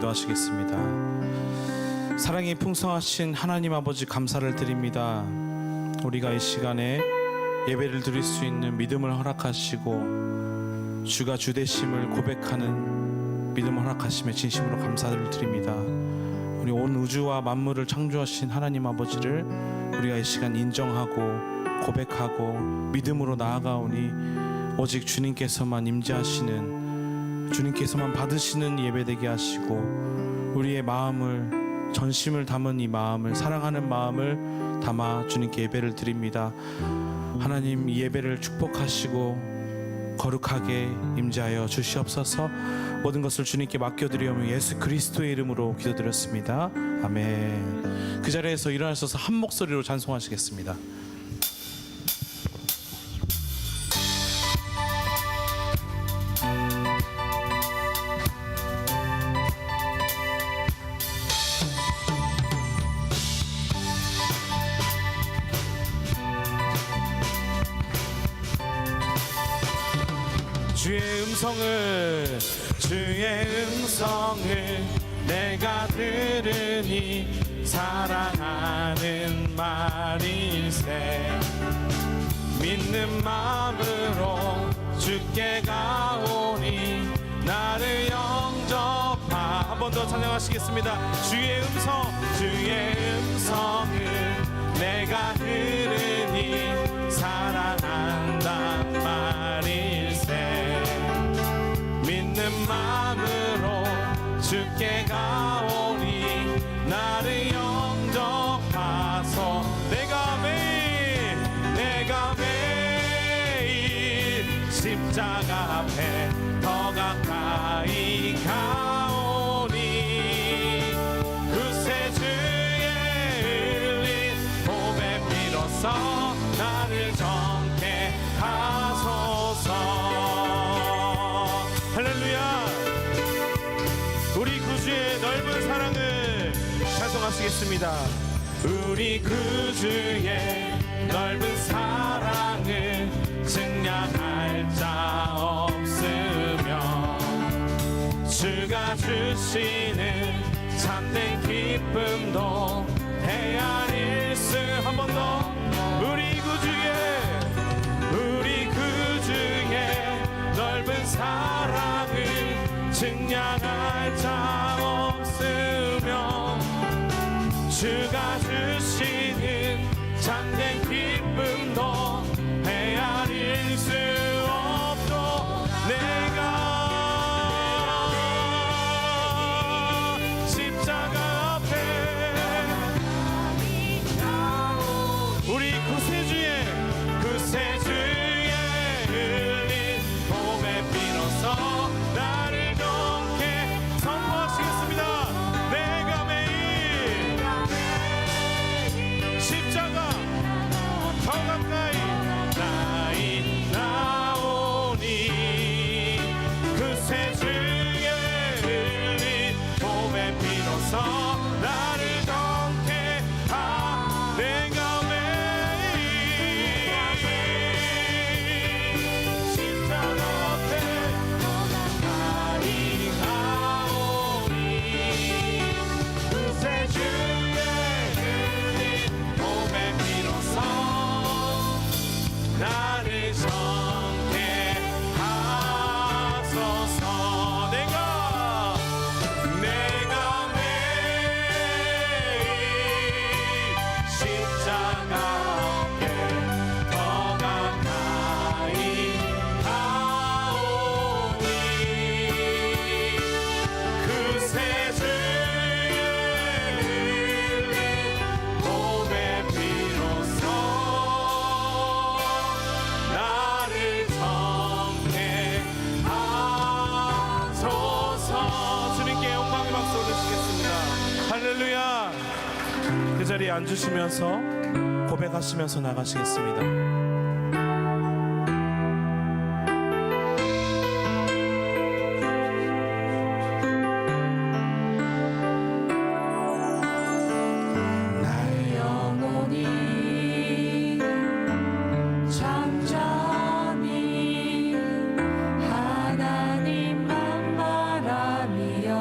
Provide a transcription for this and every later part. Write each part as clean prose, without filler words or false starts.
기도하시겠습니다. 사랑이 풍성하신 하나님 아버지 감사를 드립니다. 우리가 이 시간에 예배를 드릴 수 있는 믿음을 허락하시고 주가 주 되심을 고백하는 믿음을 허락하심에 진심으로 감사를 드립니다. 우리 온 우주와 만물을 창조하신 하나님 아버지를 우리가 이 시간 인정하고 고백하고 믿음으로 나아가오니 오직 주님께서만 임재하시는, 주님께서만 받으시는 예배되게 하시고 우리의 마음을, 전심을 담은 이 마음을, 사랑하는 마음을 담아 주님께 예배를 드립니다. 하나님, 이 예배를 축복하시고 거룩하게 임재하여 주시옵소서. 모든 것을 주님께 맡겨드리오며 예수 그리스도의 이름으로 기도드렸습니다. 아멘. 그 자리에서 일어나셔서 한 목소리로 찬송하시겠습니다. 주의 음성을 내가 들으니 사랑하는 말일세. 믿는 마음으로 주께 가오니 나를 영접하. 한 번 더 찬양하시겠습니다. 주의 음성을 내가 들으니 사랑한단 말일세. 믿는 마음으로 주께 가오니 나를 영접하소. 내가 매일 십자가 앞에 더 가까이 가오니 그새 주의 흘린 보배 비로소 나를 정케 하소서. 할렐루야. 우리 구주의 넓은 사랑을 찬송하시겠습니다. 우리 구주의 넓은 사랑을 증량할 자 없으며 주가 주시는 참된 기쁨도 헤아릴 수. 한 번 더. 우리 구주의 넓은 사랑을 증량할 자 없으며 주가 주시는 참된 기쁨도 헤아릴 수 없도 내가 십자가 앞에 우리 구세주의 흘린 봄의 비로소 나를 넘게 선포하시겠습니다. 내가 매일 십자가 더 가까이 나오니 그새 주의 흘린 봄의 비로소 나를 넘게 하. 내가 나를 정케 하소서. 내가 매일 십자가 앞에 더 가까이 가오니 그새 주의 흘린 봄의 비로소 나를 정케 하소서. 주님께 영광의 박수 올리시겠습니다. 할렐루야. 그 자리에 앉으시면서 고백하시면서 나가시겠습니다. 잠잠히 하나님만 바라며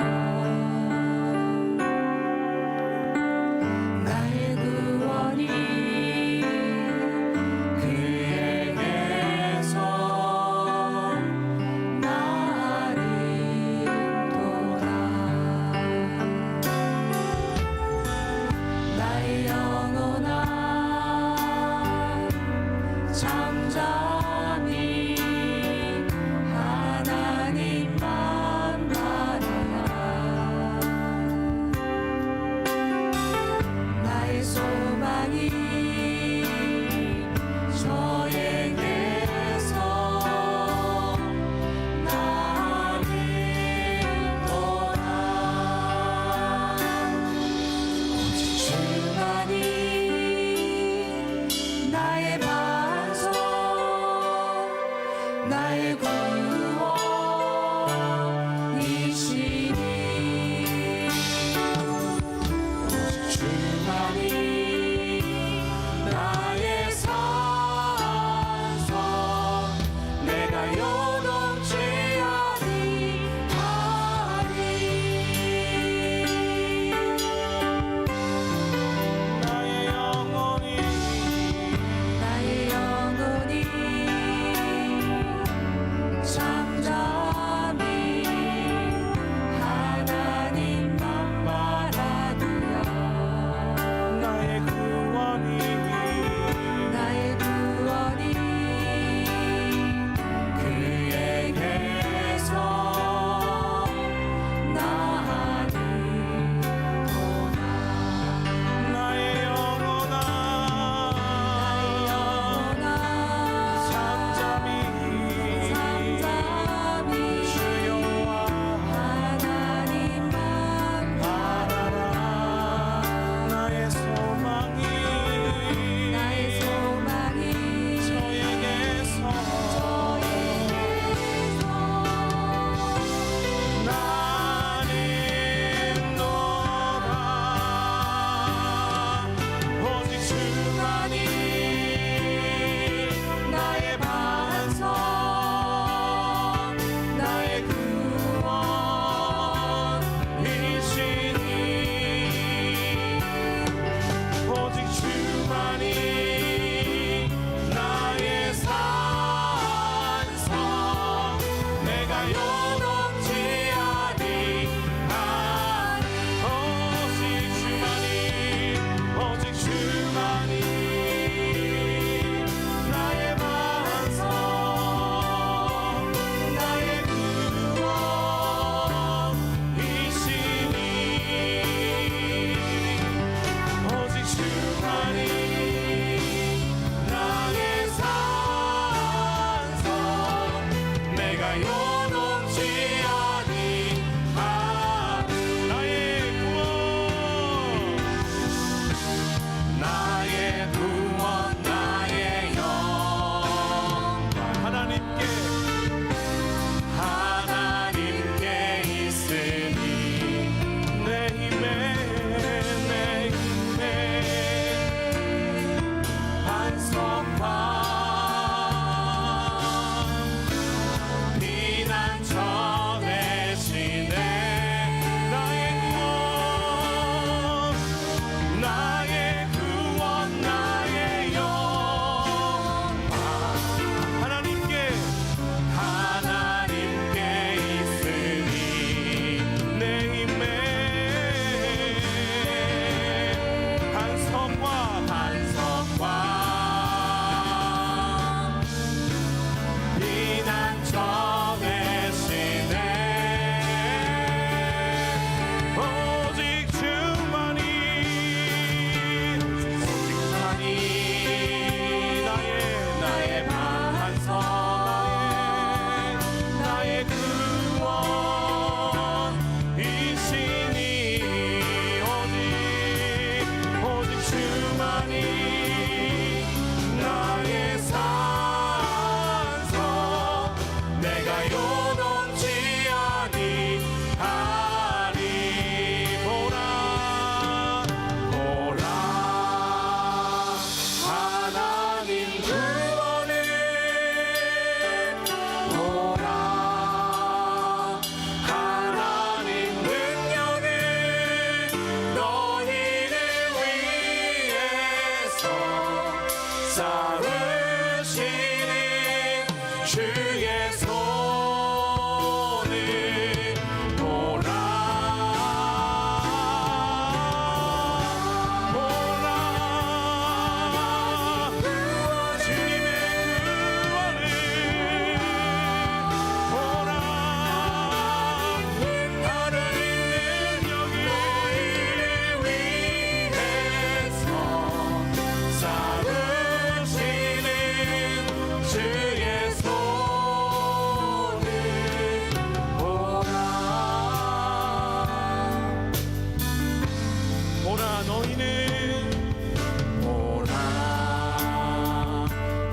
보라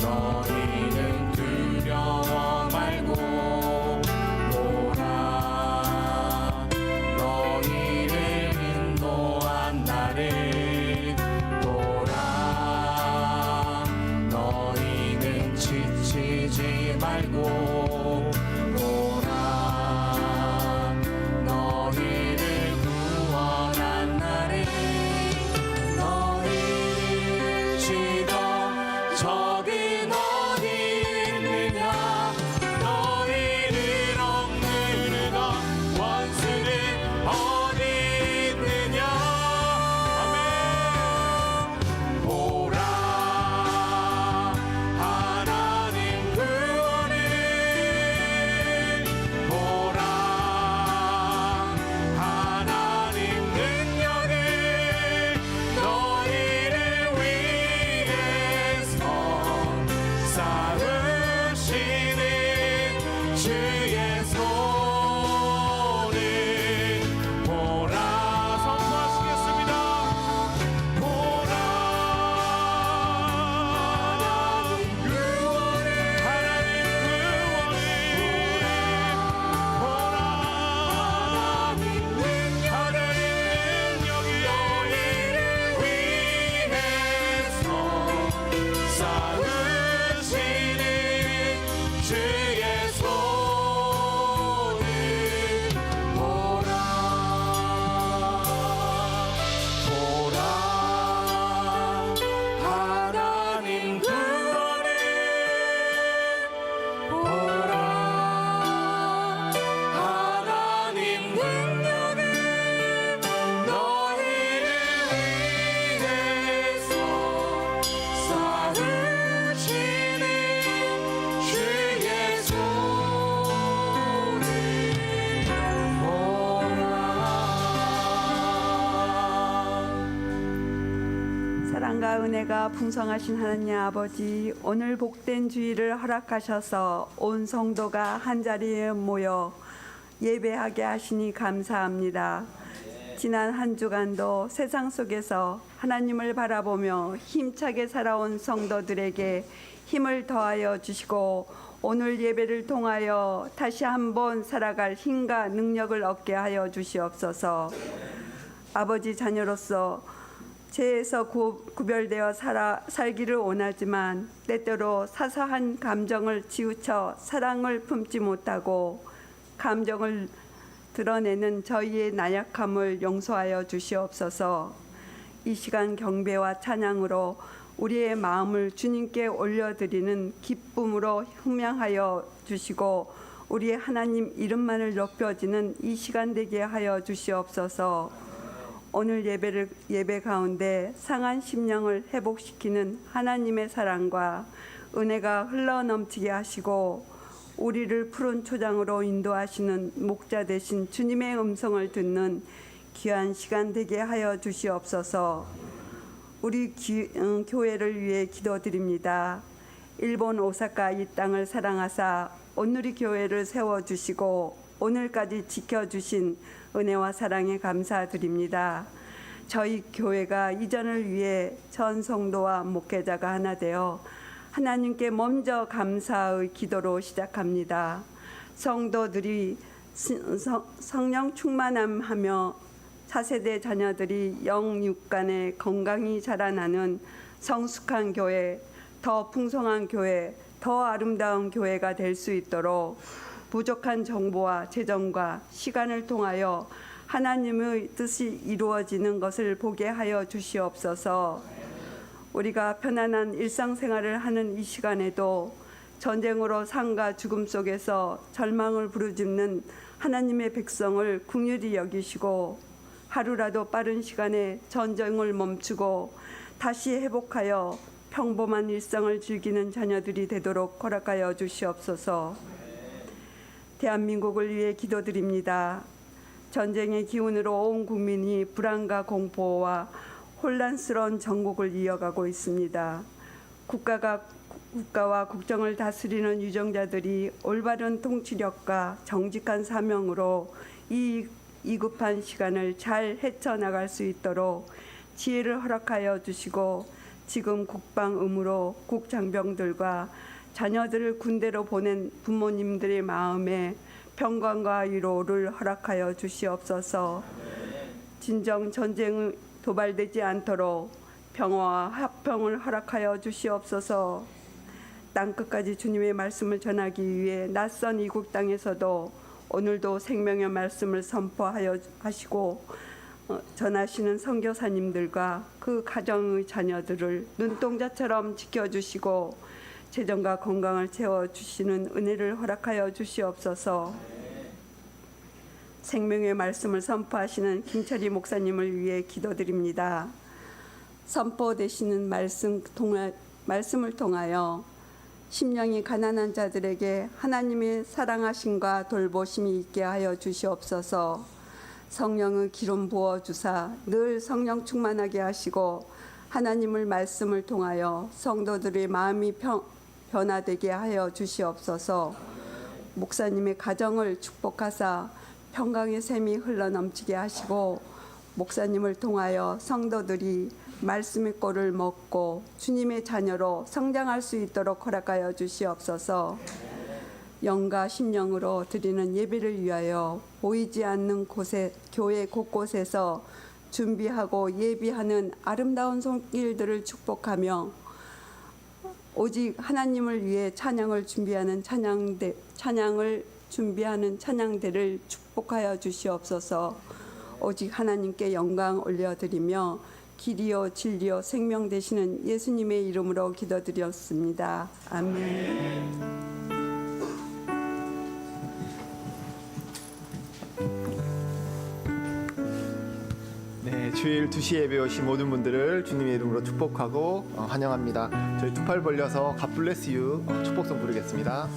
너희는 두려워 말고 보라 너희를 인도한 나를 보라 너희는 지치지 말고 보라 너희를 구원한 나를 너희를 치던 적은 어디 있느냐 너희를 억누르던 원수는 어디 있느냐 아멘 보라 하나님 구원을 보라 하나님 능력을 너희를 위해서 싸우시는 주의 손을 보라 선포하시겠습니다. 보라 하나님 구원을 보라 하나님 능력이 너희를 위해서 싸우시는 주의 손을 보라 보라 하나님 구원을 보라 하나님 능력을 너희를 위해서 싸우시는 주의 손을 보라 사랑과 은혜가 풍성하신 하나님 아버지, 오늘 복된 주일을 허락하셔서 온 성도가 한자리에 모여 예배하게 하시니 감사합니다. 지난 한 주간도 세상 속에서 하나님을 바라보며 힘차게 살아온 성도들에게 힘을 더하여 주시고 오늘 예배를 통하여 다시 한번 살아갈 힘과 능력을 얻게 하여 주시옵소서. 아버지 자녀로서 죄에서 구별되어 살기를 원하지만 때때로 사소한 감정을 치우쳐 사랑을 품지 못하고 감정을 드러내는 저희의 나약함을 용서하여 주시옵소서. 이 시간 경배와 찬양으로 우리의 마음을 주님께 올려드리는 기쁨으로 흠양하여 주시고 우리의 하나님 이름만을 높여지는 이 시간 되게 하여 주시옵소서. 오늘 예배 가운데 상한 심령을 회복시키는 하나님의 사랑과 은혜가 흘러넘치게 하시고 우리를 푸른 초장으로 인도하시는 목자 되신 주님의 음성을 듣는 귀한 시간 되게 하여 주시옵소서. 우리 교회를 위해 기도드립니다. 일본 오사카 이 땅을 사랑하사 온누리 교회를 세워주시고 오늘까지 지켜주신 은혜와 사랑에 감사드립니다. 저희 교회가 이전을 위해 전 성도와 목회자가 하나 되어 하나님께 먼저 감사의 기도로 시작합니다. 성도들이 성령 충만함하며 차세대 자녀들이 영육간에 건강히 자라나는 성숙한 교회, 더 풍성한 교회, 더 아름다운 교회가 될 수 있도록 부족한 정보와 재정과 시간을 통하여 하나님의 뜻이 이루어지는 것을 보게 하여 주시옵소서. 우리가 편안한 일상생활을 하는 이 시간에도 전쟁으로 삶과 죽음 속에서 절망을 부르짖는 하나님의 백성을 긍휼히 여기시고 하루라도 빠른 시간에 전쟁을 멈추고 다시 회복하여 평범한 일상을 즐기는 자녀들이 되도록 허락하여 주시옵소서. 대한민국을 위해 기도드립니다. 전쟁의 기운으로 온 국민이 불안과 공포와 혼란스러운 전국을 이어가고 있습니다. 국가와 국정을 다스리는 유정자들이 올바른 통치력과 정직한 사명으로 이 위급한 시간을 잘 헤쳐나갈 수 있도록 지혜를 허락하여 주시고 지금 국방 의무로 국장병들과 자녀들을 군대로 보낸 부모님들의 마음에 평강과 위로를 허락하여 주시옵소서. 진정 전쟁이 도발되지 않도록 평화와 화평을 허락하여 주시옵소서. 땅끝까지 주님의 말씀을 전하기 위해 낯선 이국 땅에서도 오늘도 생명의 말씀을 선포하여 하시고 전하시는 선교사님들과 그 가정의 자녀들을 눈동자처럼 지켜주시고 재정과 건강을 채워주시는 은혜를 허락하여 주시옵소서. 생명의 말씀을 선포하시는 김철희 목사님을 위해 기도드립니다. 선포되시는 말씀을 통하여 심령이 가난한 자들에게 하나님의 사랑하심과 돌보심이 있게 하여 주시옵소서. 성령의 기름 부어주사 늘 성령 충만하게 하시고 하나님의 말씀을 통하여 성도들의 마음이 변화되게 하여 주시옵소서. 목사님의 가정을 축복하사 평강의 샘이 흘러넘치게 하시고 목사님을 통하여 성도들이 말씀의 꼴을 먹고 주님의 자녀로 성장할 수 있도록 허락하여 주시옵소서. 영과 심령으로 드리는 예배를 위하여 보이지 않는 곳에 교회 곳곳에서 준비하고 예비하는 아름다운 손길들을 축복하며 오직 하나님을 위해 찬양을 준비하는 찬양대를 축복하여 주시옵소서. 오직 하나님께 영광 올려드리며 길이요 진리요 생명 되시는 예수님의 이름으로 기도드렸습니다. 아멘. 네, 주일 2시에 예배 오신 모든 분들을 주님의 이름으로 축복하고 환영합니다. 저희 두 팔 벌려서 God bless you 축복성 부르겠습니다.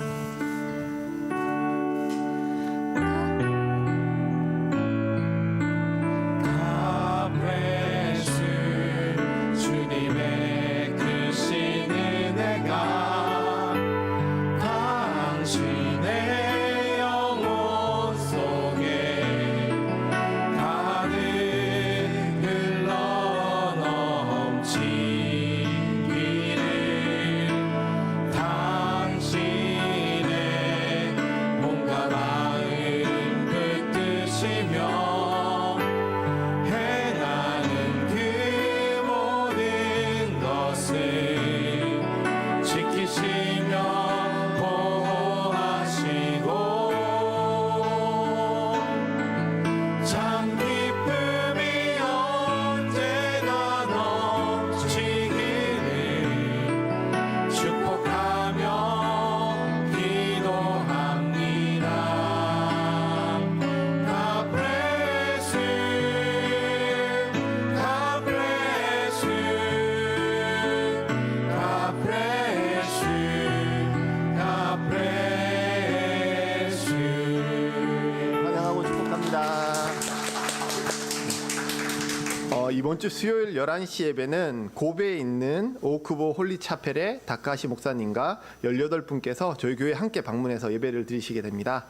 이번 주 수요일 11시 예배는 고베에 있는 오크보 홀리차펠의 다카시 목사님과 18분께서 저희 교회에 함께 방문해서 예배를 드리시게 됩니다.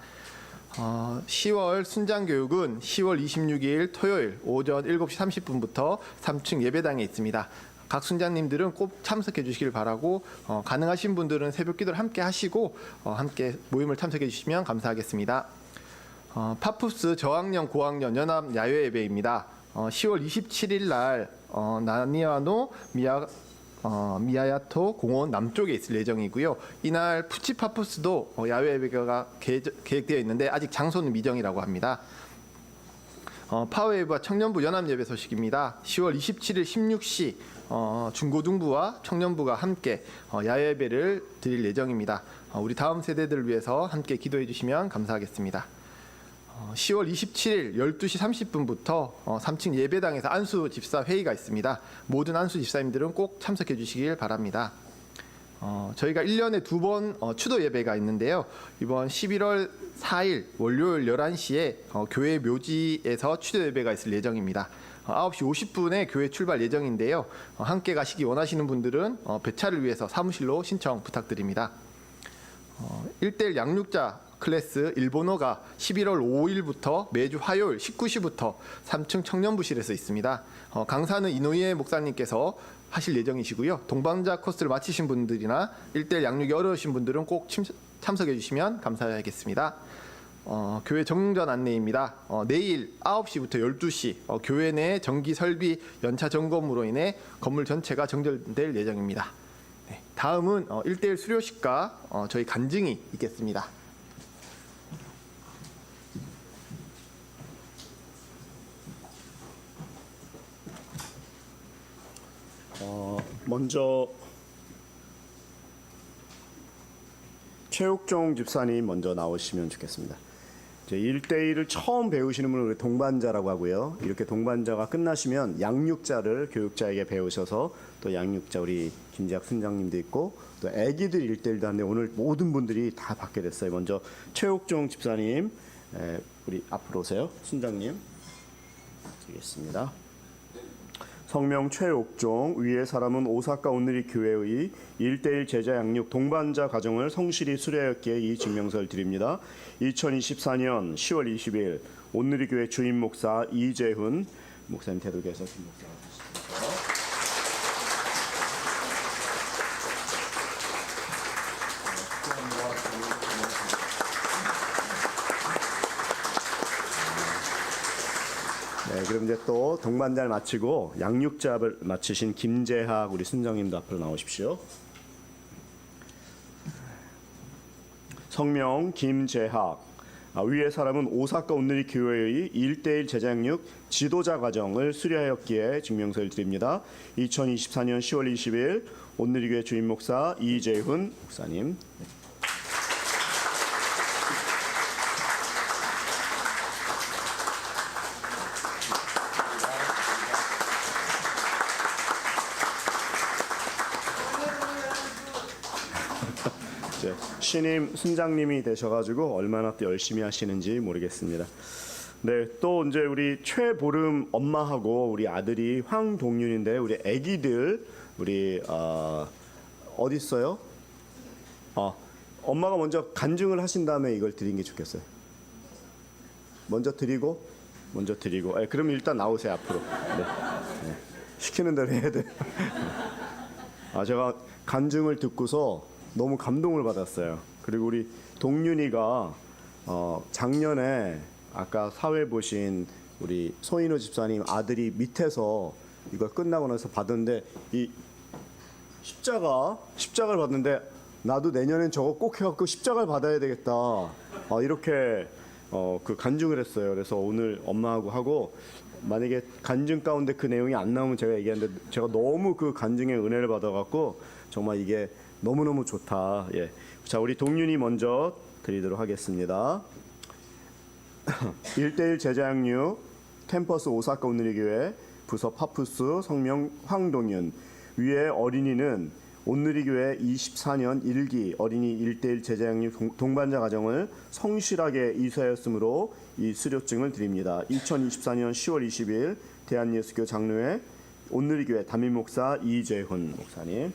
10월 순장교육은 10월 26일 토요일 오전 7시 30분부터 3층 예배당에 있습니다. 각 순장님들은 꼭 참석해 주시길 바라고 가능하신 분들은 새벽 기도를 함께 하시고 함께 모임을 참석해 주시면 감사하겠습니다. 파푸스 저학년 고학년 연합 야외 예배입니다. 10월 27일 날 나니아노 미야야토 공원 남쪽에 있을 예정이고요. 이날 푸치파푸스도 야외 예배가 계획되어 있는데 아직 장소는 미정이라고 합니다. 파워웨이브와 청년부 연합 예배 소식입니다. 10월 27일 16시 중고등부와 청년부가 함께 야외 예배를 드릴 예정입니다. 우리 다음 세대들을 위해서 함께 기도해 주시면 감사하겠습니다. 10월 27일 12시 30분부터 3층 예배당에서 안수 집사 회의가 있습니다. 모든 안수 집사님들은 꼭 참석해 주시길 바랍니다. 저희가 1년에 2번 추도 예배가 있는데요. 이번 11월 4일 월요일 11시에 교회 묘지에서 추도 예배가 있을 예정입니다. 9시 50분에 교회 출발 예정인데요. 함께 가시기 원하시는 분들은 배차를 위해서 사무실로 신청 부탁드립니다. 1:1 양육자 클래스 일본어가 11월 5일부터 매주 화요일 19시부터 3층 청년부실에서 있습니다. 강사는 이노이에 목사님께서 하실 예정이시고요. 동반자 코스를 마치신 분들이나 1대1 양육이 어려우신 분들은 꼭 참석해 주시면 감사하겠습니다. 교회 정전 안내입니다. 내일 9시부터 12시 교회 내 전기 설비 연차 점검으로 인해 건물 전체가 정전될 예정입니다. 네, 다음은 1대1 수료식과 저희 간증이 있겠습니다. 먼저 최욱종 집사님 먼저 나오시면 좋겠습니다. 이제 1대1을 처음 배우시는 분은 우리 동반자라고 하고요. 이렇게 동반자가 끝나시면 양육자를 교육자에게 배우셔서 또 양육자 우리 김재학 순장님도 있고 또 아기들 1대1도 하는데 오늘 모든 분들이 다 받게 됐어요. 먼저 최욱종 집사님 우리 앞으로 오세요. 순장님 드리겠습니다. 성명 최옥종, 위의 사람은 오사카 온누리 교회의 1대1 제자 양육 동반자 과정을 성실히 수료하였기에 이 증명서를 드립니다. 2024년 10월 20일 온누리 교회 주임 목사 이재훈 목사님 대도께서 주임 목사가 되십니다. 네, 그럼 이제 또 동반자를 마치고 양육자를 마치신 김재학 우리 순장님도 앞으로 나오십시오. 성명 김재학. 위의 사람은 오사카 온누리 교회의 1대1 제자양육 지도자 과정을 수료하였기에 증명서를 드립니다. 2024년 10월 20일 온누리 교회 주임 목사 이재훈 목사님. 신임 순장님이 되셔가지고 얼마나 또 열심히 하시는지 모르겠습니다. 네, 또 이제 우리 최보름 엄마하고 우리 아들이 황동윤인데 우리 아기들 우리 어디 있어요? 엄마가 먼저 간증을 하신 다음에 이걸 드린 게 좋겠어요. 먼저 드리고. 네, 그럼 일단 나오세요 앞으로. 네. 시키는 대로 해야 돼. 제가 간증을 듣고서 너무 감동을 받았어요. 그리고 우리 동윤이가 작년에 아까 사회 보신 우리 소인호 집사님 아들이 밑에서 이걸 끝나고 나서 받았는데 이 십자가를 받는데 나도 내년엔 저거 꼭 해갖고 십자가를 받아야 되겠다. 이렇게 그 간증을 했어요. 그래서 오늘 엄마하고 하고 만약에 간증 가운데 그 내용이 안 나오면 제가 얘기하는데 제가 너무 그 간증의 은혜를 받아갖고 정말 이게 너무너무 좋다. 예. 자, 우리 동윤이 먼저 드리도록 하겠습니다. 1대1 제자양육 캠퍼스 오사카 온누리 교회 부서 파푸스 성명 황동윤. 위에 어린이는 온누리 교회 24년 1기 어린이 1대1 제자양육 동반자 과정을 성실하게 이수하였으므로 이 수료증을 드립니다. 2024년 10월 20일 대한예수교 장로회 온누리 교회 담임 목사 이재훈 목사님.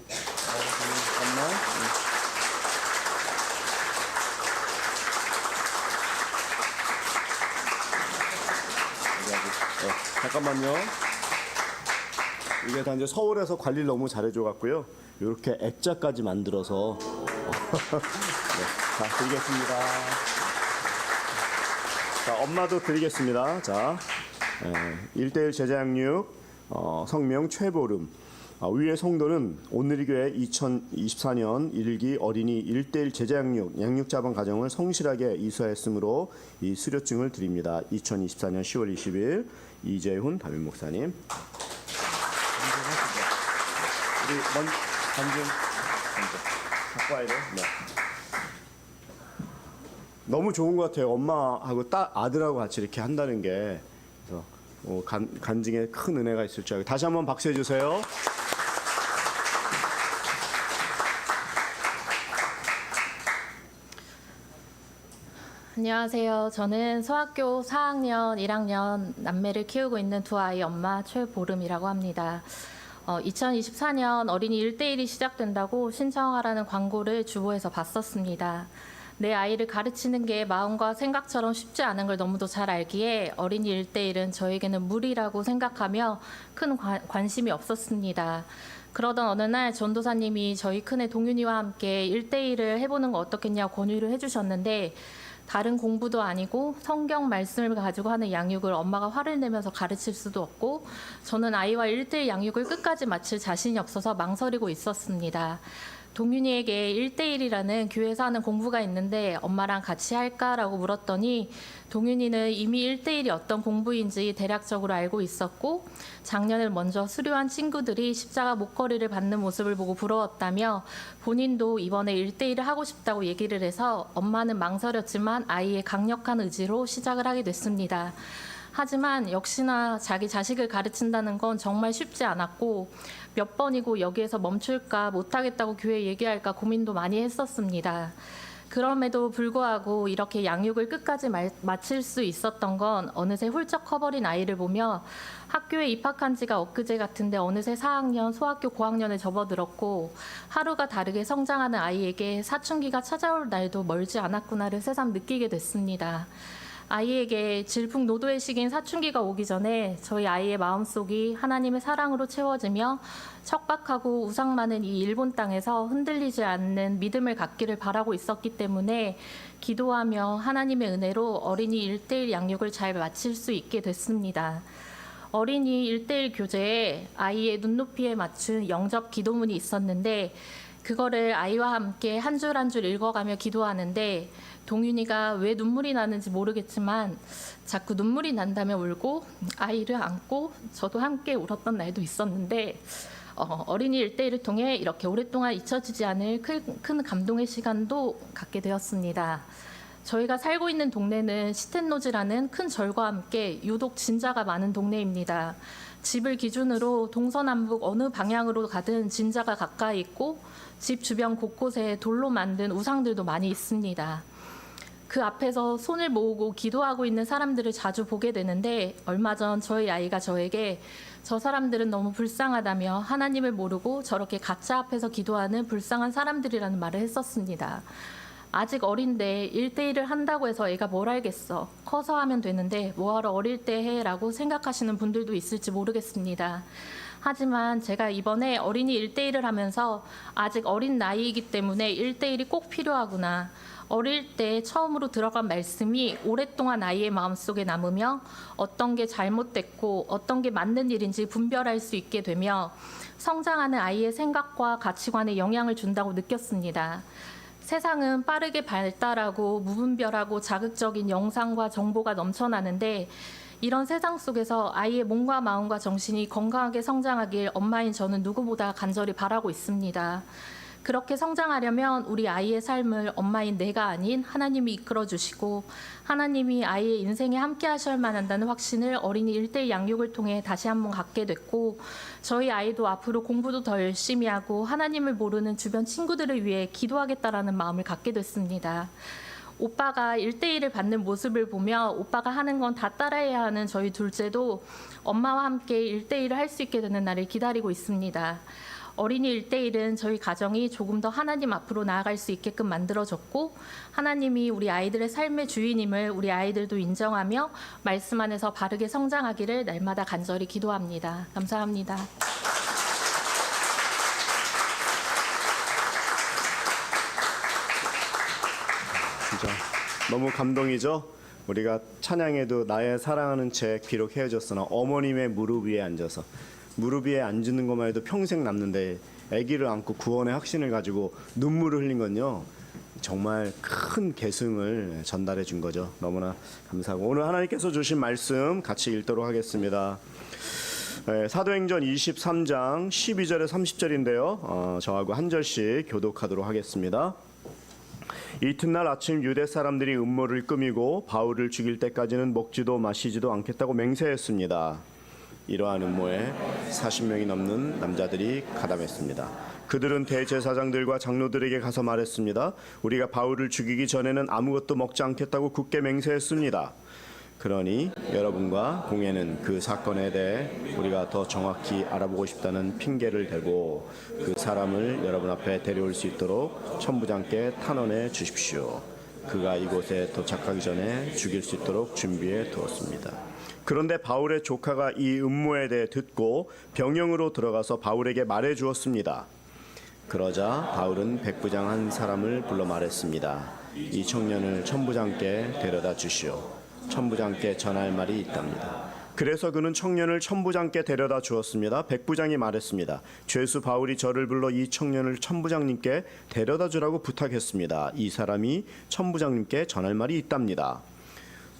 잠깐만요. 이게 다 이제 서울에서 관리를 너무 잘해줘 갖고요. 이렇게 액자까지 만들어서 네, 자 드리겠습니다. 자 엄마도 드리겠습니다. 자 1대1 제자양육 성명 최보름. 위의 성도는 온누리 교회 2024년 1기 어린이 1대1 제자양육 양육자반 과정을 성실하게 이수하였으므로 이 수료증을 드립니다. 2024년 10월 20일 이재훈 담임 목사님. 우리 간증 갖고 와야 돼. 네. 너무 좋은 것 같아요. 엄마하고 아들하고 같이 이렇게 한다는 게 그래서 간증에 큰 은혜가 있을 줄 알고 다시 한번 박수해 주세요. 안녕하세요. 저는 소학교 4학년, 1학년 남매를 키우고 있는 두 아이 엄마 최보름이라고 합니다. 2024년 어린이 1대1이 시작된다고 신청하라는 광고를 주보에서 봤었습니다. 내 아이를 가르치는 게 마음과 생각처럼 쉽지 않은 걸 너무도 잘 알기에 어린이 1대1은 저에게는 무리라고 생각하며 큰 관심이 없었습니다. 그러던 어느 날 전도사님이 저희 큰애 동윤이와 함께 1대1을 해보는 거 어떻겠냐고 권유를 해주셨는데 다른 공부도 아니고 성경 말씀을 가지고 하는 양육을 엄마가 화를 내면서 가르칠 수도 없고 저는 아이와 1대1 양육을 끝까지 마칠 자신이 없어서 망설이고 있었습니다. 동윤이에게 1대1이라는 교회에서 하는 공부가 있는데 엄마랑 같이 할까라고 물었더니 동윤이는 이미 1대1이 어떤 공부인지 대략적으로 알고 있었고 작년에 먼저 수료한 친구들이 십자가 목걸이를 받는 모습을 보고 부러웠다며 본인도 이번에 1대1을 하고 싶다고 얘기를 해서 엄마는 망설였지만 아이의 강력한 의지로 시작을 하게 됐습니다. 하지만 역시나 자기 자식을 가르친다는 건 정말 쉽지 않았고 몇 번이고 여기에서 멈출까 못하겠다고 교회에 얘기할까 고민도 많이 했었습니다. 그럼에도 불구하고 이렇게 양육을 끝까지 마칠 수 있었던 건 어느새 훌쩍 커버린 아이를 보며 학교에 입학한 지가 엊그제 같은데 어느새 4학년, 소학교 고학년에 접어들었고 하루가 다르게 성장하는 아이에게 사춘기가 찾아올 날도 멀지 않았구나를 새삼 느끼게 됐습니다. 아이에게 질풍노도의 시기인 사춘기가 오기 전에 저희 아이의 마음속이 하나님의 사랑으로 채워지며 척박하고 우상 많은 이 일본 땅에서 흔들리지 않는 믿음을 갖기를 바라고 있었기 때문에 기도하며 하나님의 은혜로 어린이 1대1 양육을 잘 마칠 수 있게 됐습니다. 어린이 1대1 교재에 아이의 눈높이에 맞춘 영접 기도문이 있었는데 그거를 아이와 함께 한 줄 한 줄 읽어가며 기도하는데 동윤이가 왜 눈물이 나는지 모르겠지만 자꾸 눈물이 난다며 울고 아이를 안고 저도 함께 울었던 날도 있었는데 어린이 1대1을 통해 이렇게 오랫동안 잊혀지지 않을 큰 감동의 시간도 갖게 되었습니다. 저희가 살고 있는 동네는 시텐노즈라는 큰 절과 함께 유독 진자가 많은 동네입니다. 집을 기준으로 동서남북 어느 방향으로 가든 진자가 가까이 있고 집 주변 곳곳에 돌로 만든 우상들도 많이 있습니다. 그 앞에서 손을 모으고 기도하고 있는 사람들을 자주 보게 되는데 얼마 전 저희 아이가 저에게 저 사람들은 너무 불쌍하다며 하나님을 모르고 저렇게 가짜 앞에서 기도하는 불쌍한 사람들이라는 말을 했었습니다. 아직 어린데 1대1을 한다고 해서 애가 뭘 알겠어. 커서 하면 되는데 뭐하러 어릴 때 해라고 생각하시는 분들도 있을지 모르겠습니다. 하지만 제가 이번에 어린이 1대1을 하면서 아직 어린 나이이기 때문에 1대1이 꼭 필요하구나. 어릴 때 처음으로 들어간 말씀이 오랫동안 아이의 마음속에 남으며 어떤 게 잘못됐고 어떤 게 맞는 일인지 분별할 수 있게 되며 성장하는 아이의 생각과 가치관에 영향을 준다고 느꼈습니다. 세상은 빠르게 발달하고 무분별하고 자극적인 영상과 정보가 넘쳐나는데 이런 세상 속에서 아이의 몸과 마음과 정신이 건강하게 성장하길 엄마인 저는 누구보다 간절히 바라고 있습니다. 그렇게 성장하려면 우리 아이의 삶을 엄마인 내가 아닌 하나님이 이끌어 주시고 하나님이 아이의 인생에 함께 하셔야만 한다는 확신을 어린이 1대1 양육을 통해 다시 한번 갖게 됐고 저희 아이도 앞으로 공부도 더 열심히 하고 하나님을 모르는 주변 친구들을 위해 기도하겠다라는 마음을 갖게 됐습니다. 오빠가 1대1을 받는 모습을 보며 오빠가 하는 건 다 따라해야 하는 저희 둘째도 엄마와 함께 1대1을 할 수 있게 되는 날을 기다리고 있습니다. 어린이 1대1은 저희 가정이 조금 더 하나님 앞으로 나아갈 수 있게끔 만들어졌고 하나님이 우리 아이들의 삶의 주인임을 우리 아이들도 인정하며 말씀 안에서 바르게 성장하기를 날마다 간절히 기도합니다. 감사합니다. 진짜 너무 감동이죠? 우리가 찬양에도 나의 사랑하는 채 비록 헤어졌으나 어머님의 무릎 위에 앉아서 무릎 위에 앉는 것만 해도 평생 남는데 아기를 안고 구원의 확신을 가지고 눈물을 흘린 건요 정말 큰 계승을 전달해 준 거죠. 너무나 감사하고 오늘 하나님께서 주신 말씀 같이 읽도록 하겠습니다. 사도행전 23장 12절에 30절인데요 저하고 한 절씩 교독하도록 하겠습니다. 이튿날 아침 유대 사람들이 음모를 꾸미고 바울을 죽일 때까지는 먹지도 마시지도 않겠다고 맹세했습니다. 이러한 음모에 40명이 넘는 남자들이 가담했습니다. 그들은 대제사장들과 장로들에게 가서 말했습니다. 우리가 바울을 죽이기 전에는 아무것도 먹지 않겠다고 굳게 맹세했습니다. 그러니 여러분과 공회는 그 사건에 대해 우리가 더 정확히 알아보고 싶다는 핑계를 대고 그 사람을 여러분 앞에 데려올 수 있도록 천부장께 탄원해 주십시오. 그가 이곳에 도착하기 전에 죽일 수 있도록 준비해 두었습니다. 그런데 바울의 조카가 이 음모에 대해 듣고 병영으로 들어가서 바울에게 말해 주었습니다. 그러자 바울은 백부장 한 사람을 불러 말했습니다. 이 청년을 천부장께 데려다 주시오. 천부장께 전할 말이 있답니다. 그래서 그는 청년을 천부장께 데려다 주었습니다. 백부장이 말했습니다. 죄수 바울이 저를 불러 이 청년을 천부장님께 데려다 주라고 부탁했습니다. 이 사람이 천부장님께 전할 말이 있답니다.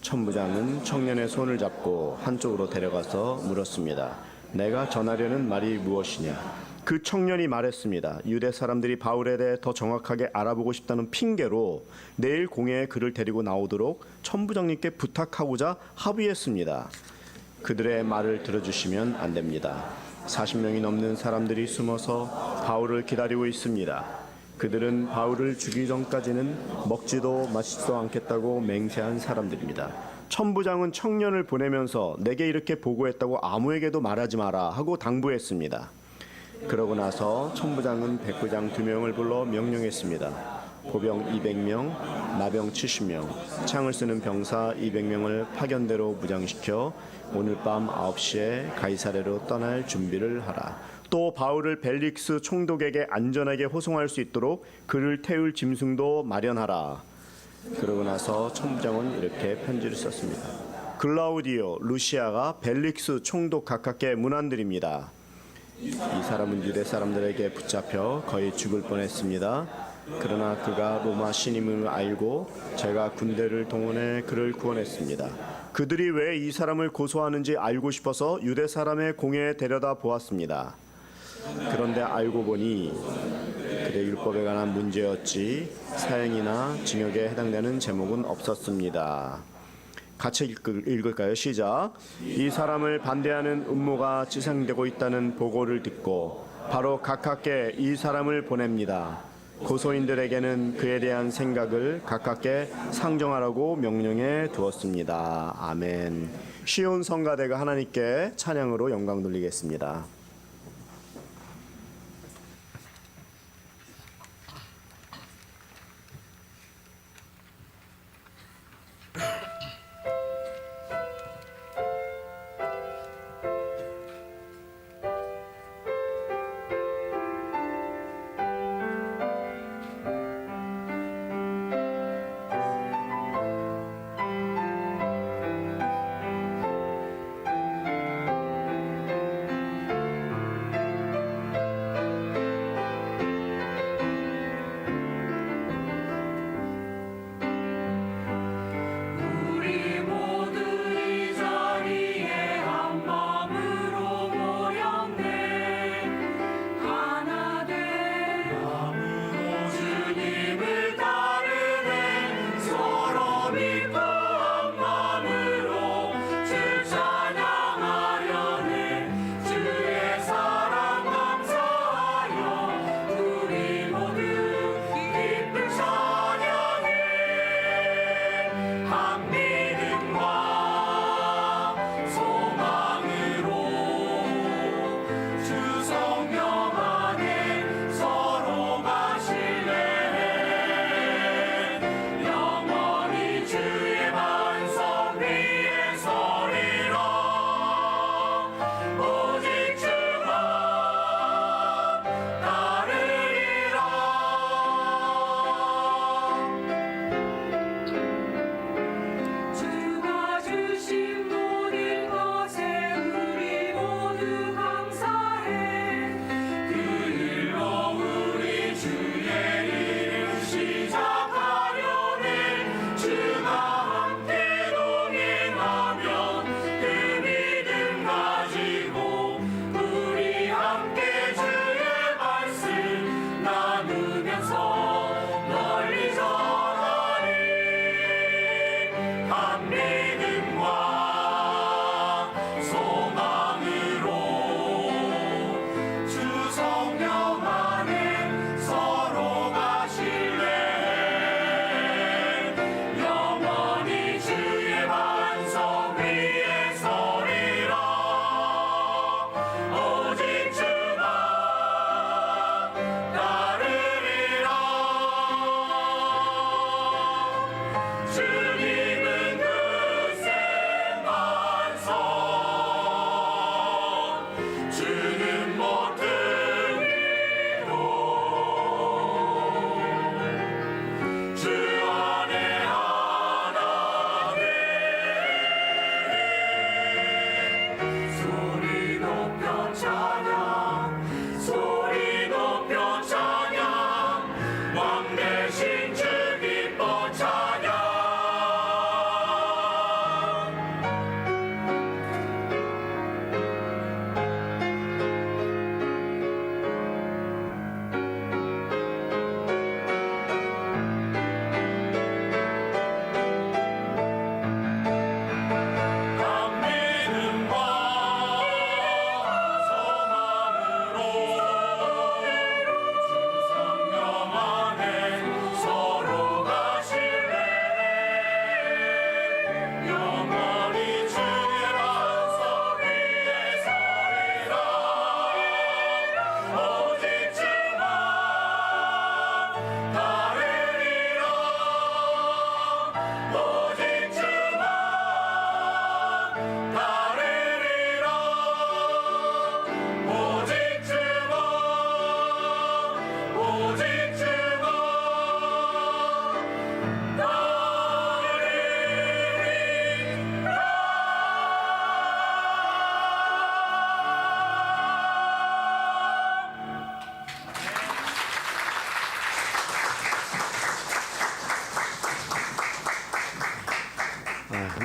천부장은 청년의 손을 잡고 한쪽으로 데려가서 물었습니다. 내가 전하려는 말이 무엇이냐? 그 청년이 말했습니다. 유대 사람들이 바울에 대해 더 정확하게 알아보고 싶다는 핑계로 내일 공회에 그를 데리고 나오도록 천부장님께 부탁하고자 합의했습니다. 그들의 말을 들어주시면 안 됩니다. 40명이 넘는 사람들이 숨어서 바울을 기다리고 있습니다. 그들은 바울을 죽이기 전까지는 먹지도 마시지도 않겠다고 맹세한 사람들입니다. 천부장은 청년을 보내면서 내게 이렇게 보고했다고 아무에게도 말하지 마라 하고 당부했습니다. 그러고 나서 천부장은 백부장 2명을 불러 명령했습니다. 보병 200명, 나병 70명, 창을 쓰는 병사 200명을 파견대로 무장시켜 오늘 밤 9시에 가이사랴로 떠날 준비를 하라. 또 바울을 벨릭스 총독에게 안전하게 호송할 수 있도록 그를 태울 짐승도 마련하라. 그러고 나서 천부장은 이렇게 편지를 썼습니다. 글라우디오, 루시아가 벨릭스 총독 각각께 문안드립니다. 이 사람은 유대 사람들에게 붙잡혀 거의 죽을 뻔했습니다. 그러나 그가 로마 신임을 알고 제가 군대를 동원해 그를 구원했습니다. 그들이 왜 이 사람을 고소하는지 알고 싶어서 유대 사람의 공회에 데려다 보았습니다. 그런데 알고 보니 그의 율법에 관한 문제였지 사형이나 징역에 해당되는 제목은 없었습니다. 같이 읽을까요? 시작. 이 사람을 반대하는 음모가 지상되고 있다는 보고를 듣고 바로 가깝게 이 사람을 보냅니다. 고소인들에게는 그에 대한 생각을 가깝게 상정하라고 명령해 두었습니다. 아멘. 시온 성가대가 하나님께 찬양으로 영광 돌리겠습니다.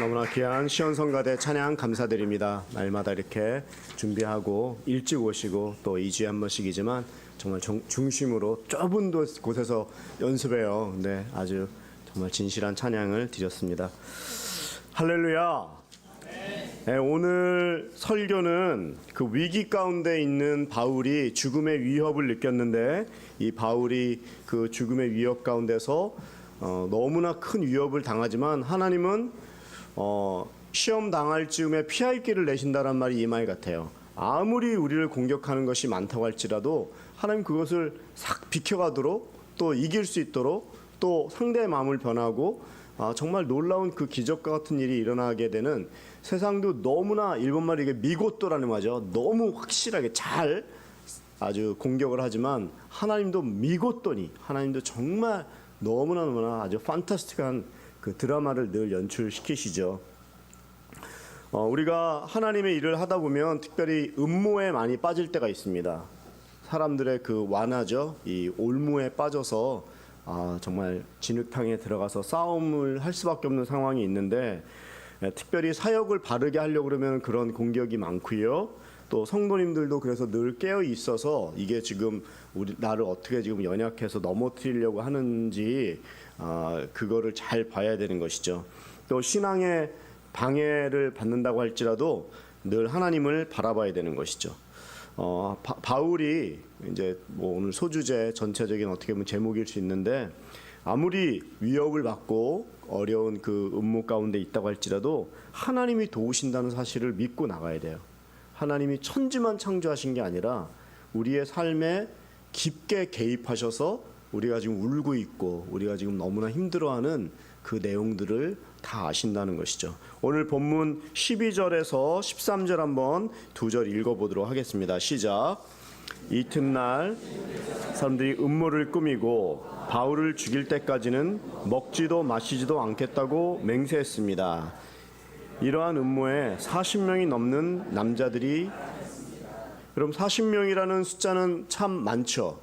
너무나 귀한 시온성가대 찬양 감사드립니다. 날마다 이렇게 준비하고 일찍 오시고 또 2주에 한 번씩이지만 정말 중심으로 좁은 곳에서 연습해요. 네, 아주 정말 진실한 찬양을 드렸습니다. 할렐루야. 네, 오늘 설교는 그 위기 가운데 있는 바울이 죽음의 위협을 느꼈는데 이 바울이 그 죽음의 위협 가운데서 너무나 큰 위협을 당하지만 하나님은 시험 당할 즈음에 피할 길을 내신다란 말이 이 말 같아요. 아무리 우리를 공격하는 것이 많다고 할지라도 하나님 그것을 싹 비켜가도록 또 이길 수 있도록 또 상대의 마음을 변하고 정말 놀라운 그 기적과 같은 일이 일어나게 되는 세상도 너무나 일본말로 이게 미고또라는 말이죠. 너무 확실하게 잘 아주 공격을 하지만 하나님도 미고또니 하나님도 정말 너무나 아주 판타스틱한 그 드라마를 늘 연출시키시죠. 우리가 하나님의 일을 하다 보면 특별히 음모에 많이 빠질 때가 있습니다. 사람들의 그 완화죠. 이 올무에 빠져서 정말 진흙탕에 들어가서 싸움을 할 수밖에 없는 상황이 있는데 특별히 사역을 바르게 하려고 그러면 그런 공격이 많고요. 또 성도님들도 그래서 늘 깨어 있어서 이게 지금 나를 어떻게 지금 연약해서 넘어뜨리려고 하는지 그거를 잘 봐야 되는 것이죠. 또 신앙의 방해를 받는다고 할지라도 늘 하나님을 바라봐야 되는 것이죠. 바울이 이제 뭐 오늘 소주제 전체적인 어떻게 보면 제목일 수 있는데 아무리 위협을 받고 어려운 그 음모 가운데 있다고 할지라도 하나님이 도우신다는 사실을 믿고 나가야 돼요. 하나님이 천지만 창조하신 게 아니라 우리의 삶에 깊게 개입하셔서 우리가 지금 울고 있고 우리가 지금 너무나 힘들어하는 그 내용들을 다 아신다는 것이죠. 오늘 본문 12절에서 13절 한번 두 절 읽어보도록 하겠습니다. 시작. 이튿날 사람들이 음모를 꾸미고 바울을 죽일 때까지는 먹지도 마시지도 않겠다고 맹세했습니다. 이러한 음모에 40명이 넘는 남자들이, 그럼 40명이라는 숫자는 참 많죠.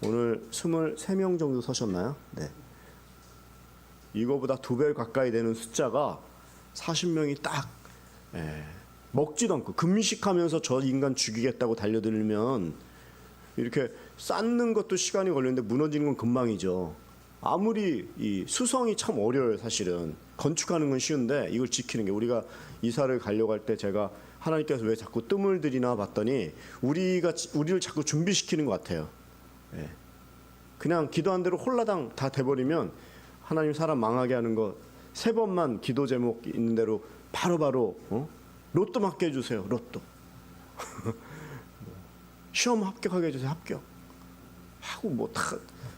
오늘 23명 정도 서셨나요? 네. 이거보다 2배 가까이 되는 숫자가 40명이 딱 먹지도 않고 금식하면서 저 인간 죽이겠다고 달려들면 이렇게 쌓는 것도 시간이 걸리는데 무너지는 건 금방이죠. 아무리 이 수성이 참 어려워요. 사실은 건축하는 건 쉬운데 이걸 지키는 게, 우리가 이사를 가려고 할 때 제가 하나님께서 왜 자꾸 뜸을 들이나 봤더니 우리를 자꾸 준비시키는 것 같아요. 그냥 기도한 대로 홀라당 다 돼버리면 하나님 사람 망하게 하는 거 3번만 기도 제목 있는 대로 바로바로 로또 맞게 해주세요. 로또. 시험 합격하게 해주세요. 합격. 하고 뭐 다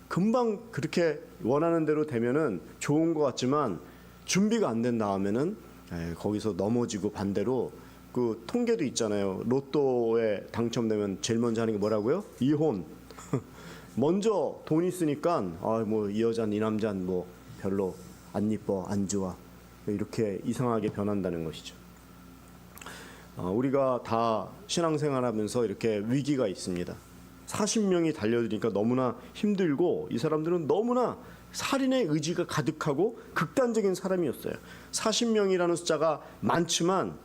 금방 그렇게 원하는 대로 되면은 좋은 것 같지만 준비가 안 된 다음에는 거기서 넘어지고 반대로 그 통계도 있잖아요. 로또에 당첨되면 제일 먼저 하는 게 뭐라고요? 이혼. 먼저 돈 있으니까 뭐 이 여자는 이 남자는 뭐 별로 안 이뻐 안 좋아 이렇게 이상하게 변한다는 것이죠. 우리가 다 신앙생활하면서 이렇게 위기가 있습니다. 40명이 달려드니까 너무나 힘들고 이 사람들은 너무나 살인의 의지가 가득하고 극단적인 사람이었어요. 40명이라는 숫자가 많지만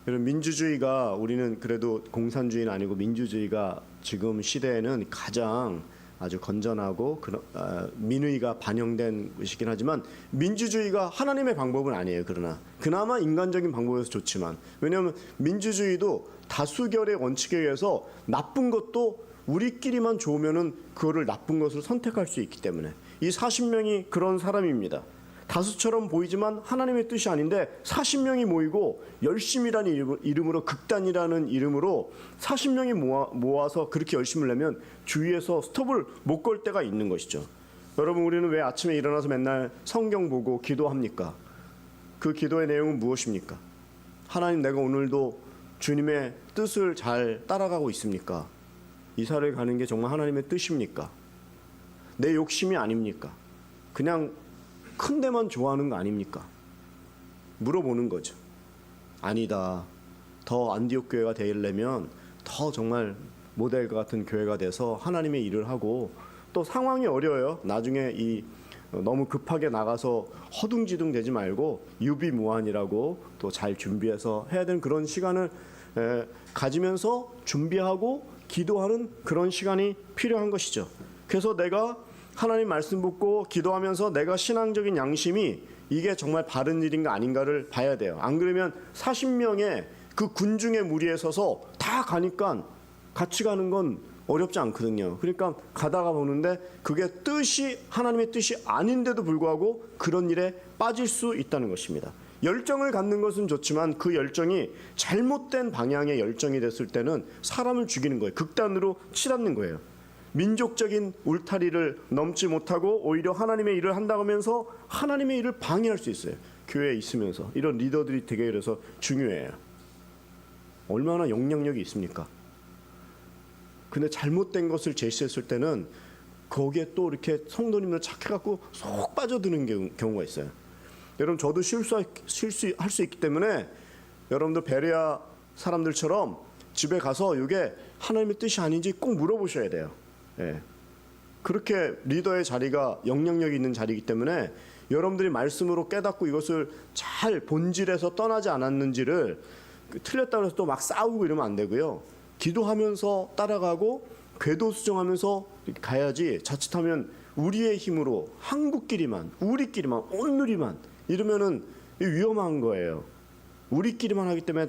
민주주의가, 우리는 그래도 공산주의는 아니고 민주주의가 지금 시대에는 가장 아주 건전하고 민의가 반영된 것이긴 하지만 민주주의가 하나님의 방법은 아니에요. 그러나 그나마 인간적인 방법에서 좋지만, 왜냐하면 민주주의도 다수결의 원칙에 의해서 나쁜 것도 우리끼리만 좋으면은 그거를 나쁜 것을 선택할 수 있기 때문에 이 40명이 그런 사람입니다. 다수처럼 보이지만 하나님의 뜻이 아닌데 40명이 모이고 열심이라는 이름으로, 극단이라는 이름으로 40명이 모아서 그렇게 열심을 내면 주위에서 스톱을 못 걸 때가 있는 것이죠. 여러분, 우리는 왜 아침에 일어나서 맨날 성경 보고 기도합니까? 그 기도의 내용은 무엇입니까? 하나님, 내가 오늘도 주님의 뜻을 잘 따라가고 있습니까? 이사를 가는 게 정말 하나님의 뜻입니까? 내 욕심이 아닙니까? 그냥 큰 데만 좋아하는 거 아닙니까? 물어보는 거죠. 아니다. 더 안디옥 교회가 되려면 더 정말 모델과 같은 교회가 돼서 하나님의 일을 하고, 또 상황이 어려워요. 나중에 이 너무 급하게 나가서 허둥지둥 되지 말고 유비무환이라고 또 잘 준비해서 해야 되는 그런 시간을 가지면서 준비하고 기도하는 그런 시간이 필요한 것이죠. 그래서 내가 하나님 말씀 붙고 기도하면서 내가 신앙적인 양심이 이게 정말 바른 일인가 아닌가를 봐야 돼요. 안 그러면 40명의 그 군중의 무리에 서서 다 가니까 같이 가는 건 어렵지 않거든요. 그러니까 가다가 보는데 그게 뜻이 하나님의 뜻이 아닌데도 불구하고 그런 일에 빠질 수 있다는 것입니다. 열정을 갖는 것은 좋지만 그 열정이 잘못된 방향의 열정이 됐을 때는 사람을 죽이는 거예요. 극단으로 치닫는 거예요. 민족적인 울타리를 넘지 못하고 오히려 하나님의 일을 한다고 하면서 하나님의 일을 방해할 수 있어요. 교회에 있으면서 이런 리더들이 되게 그래서 중요해요. 얼마나 영향력이 있습니까? 근데 잘못된 것을 제시했을 때는 거기에 또 이렇게 성도님을 착해갖고 쏙 빠져드는 경우가 있어요. 여러분 저도 실수할 수 있기 때문에 여러분들 베레아 사람들처럼 집에 가서 이게 하나님의 뜻이 아닌지 꼭 물어보셔야 돼요. 예. 그렇게 리더의 자리가 영향력이 있는 자리이기 때문에 여러분들이 말씀으로 깨닫고 이것을 잘 본질에서 떠나지 않았는지를 틀렸다고 해서 또 막 싸우고 이러면 안 되고요. 기도하면서 따라가고 궤도 수정하면서 가야지 자칫하면 우리의 힘으로 한국끼리만 우리끼리만 온누리만 이러면은 위험한 거예요. 우리끼리만 하기 때문에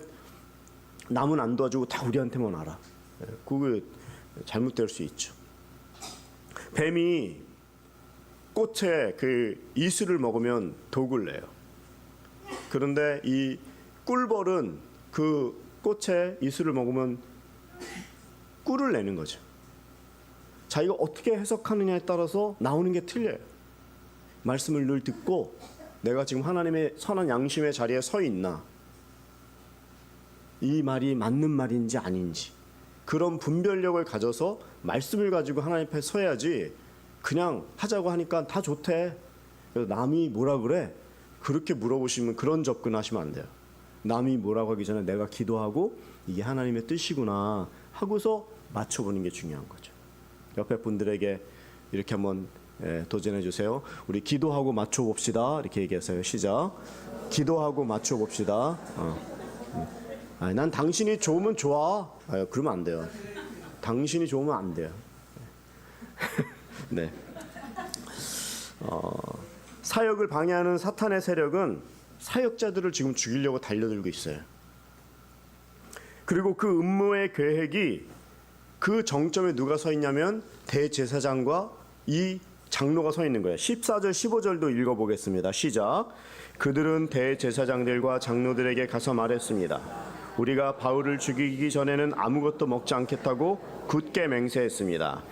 남은 안 도와주고 다 우리한테만 알아. 그게 잘못될 수 있죠. 뱀이 꽃에 그 이슬을 먹으면 독을 내요. 그런데 이 꿀벌은 그 꽃에 이슬을 먹으면 꿀을 내는 거죠. 자기가 어떻게 해석하느냐에 따라서 나오는 게 틀려요. 말씀을 늘 듣고 내가 지금 하나님의 선한 양심의 자리에 서 있나, 이 말이 맞는 말인지 아닌지 그런 분별력을 가져서 말씀을 가지고 하나님 앞에 서야지 그냥 하자고 하니까 다 좋대. 그래서 남이 뭐라 그래? 그렇게 물어보시면 그런 접근하시면 안 돼요. 남이 뭐라고 하기 전에 내가 기도하고 이게 하나님의 뜻이구나 하고서 맞춰보는 게 중요한 거죠. 옆에 분들에게 이렇게 한번 도전해 주세요. 우리 기도하고 맞춰봅시다. 이렇게 얘기하세요. 시작. 기도하고 맞춰봅시다. 난 당신이 좋으면 좋아. 그러면 안 돼요. 당신이 좋으면 안 돼요. 네. 사역을 방해하는 사탄의 세력은 사역자들을 지금 죽이려고 달려들고 있어요. 그리고 그 음모의 계획이 그 정점에 누가 서 있냐면 대제사장과 이 장로가 서 있는 거예요. 14절 15절도 읽어보겠습니다. 시작. 그들은 대제사장들과 장로들에게 가서 말했습니다. 우리가 바울을 죽이기 전에는 아무것도 먹지 않겠다고 굳게 맹세했습니다.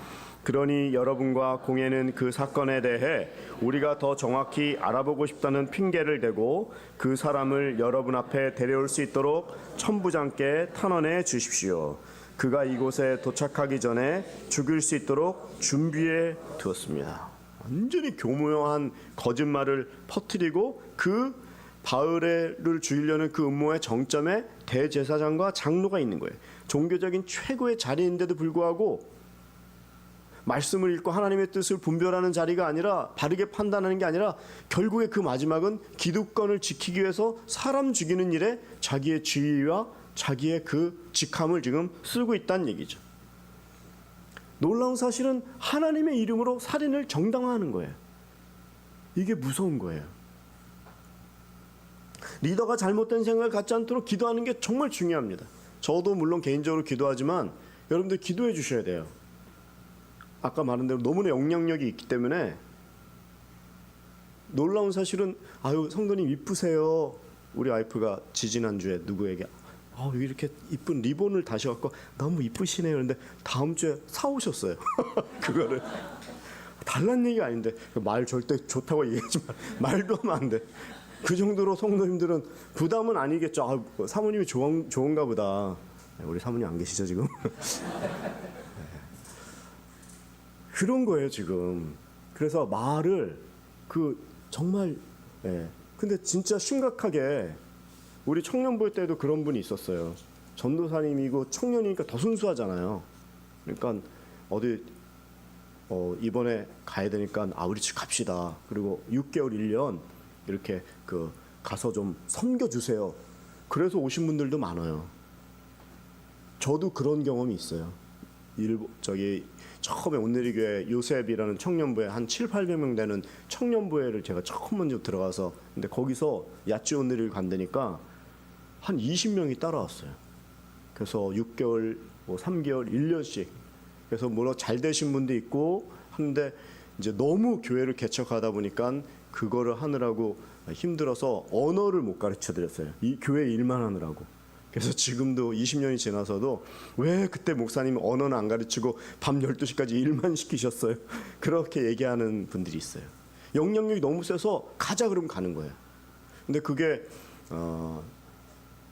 그러니 여러분과 공회는 그 사건에 대해 우리가 더 정확히 알아보고 싶다는 핑계를 대고 그 사람을 여러분 앞에 데려올 수 있도록 천부장께 탄원해 주십시오. 그가 이곳에 도착하기 전에 죽일 수 있도록 준비해 두었습니다. 완전히 교묘한 거짓말을 퍼뜨리고 그 바울을 죽이려는 그 음모의 정점에 대제사장과 장로가 있는 거예요. 종교적인 최고의 자리인데도 불구하고 말씀을 읽고 하나님의 뜻을 분별하는 자리가 아니라 바르게 판단하는 게 아니라 결국에 그 마지막은 기득권을 지키기 위해서 사람 죽이는 일에 자기의 지위와 자기의 그 직함을 지금 쓰고 있다는 얘기죠. 놀라운 사실은 하나님의 이름으로 살인을 정당화하는 거예요. 이게 무서운 거예요. 리더가 잘못된 생각을 갖지 않도록 기도하는 게 정말 중요합니다. 저도 물론 개인적으로 기도하지만 여러분들 기도해 주셔야 돼요. 아까 말한 대로 너무나 영향력이 있기 때문에 놀라운 사실은 아유 성도님 이쁘세요. 우리 와이프가 지지난주에 누구에게 왜 이렇게 이쁜 리본을 다시 갖고 너무 이쁘시네요. 그런데 다음 주에 사오셨어요. 그거를 달란 얘기가 아닌데 말 절대 좋다고 얘기하지 말도 하면 안 돼. 그 정도로 성도님들은 부담은 아니겠죠. 사모님이 좋은가 보다. 우리 사모님 안 계시죠 지금? 그런 거예요 지금. 그래서 말을 정말 근데 진짜 심각하게 우리 청년부 때도 그런 분이 있었어요. 전도사님이고 청년이니까 더 순수하잖아요. 그러니까 어디 이번에 가야 되니까 우리 집 갑시다. 그리고 6개월, 1년 이렇게 가서 좀 섬겨주세요. 그래서 오신 분들도 많아요. 저도 그런 경험이 있어요. 처음에 온누리교회 요셉이라는 청년부회 한 700~800명 되는 청년부회를 제가 처음 먼저 들어가서 근데 거기서 야찌 온누리를 간다니까 한 20명이 따라왔어요. 그래서 6개월, 3개월, 1년씩 그래서 물론 잘 되신 분도 있고 하는데 이제 너무 교회를 개척하다 보니까 그거를 하느라고 힘들어서 언어를 못 가르쳐 드렸어요. 이 교회 일만 하느라고. 그래서 지금도 20년이 지나서도 왜 그때 목사님이 언어는 안 가르치고 밤 12시까지 일만 시키셨어요? 그렇게 얘기하는 분들이 있어요. 영향력이 너무 세서 가자 그러면 가는 거예요. 근데 그게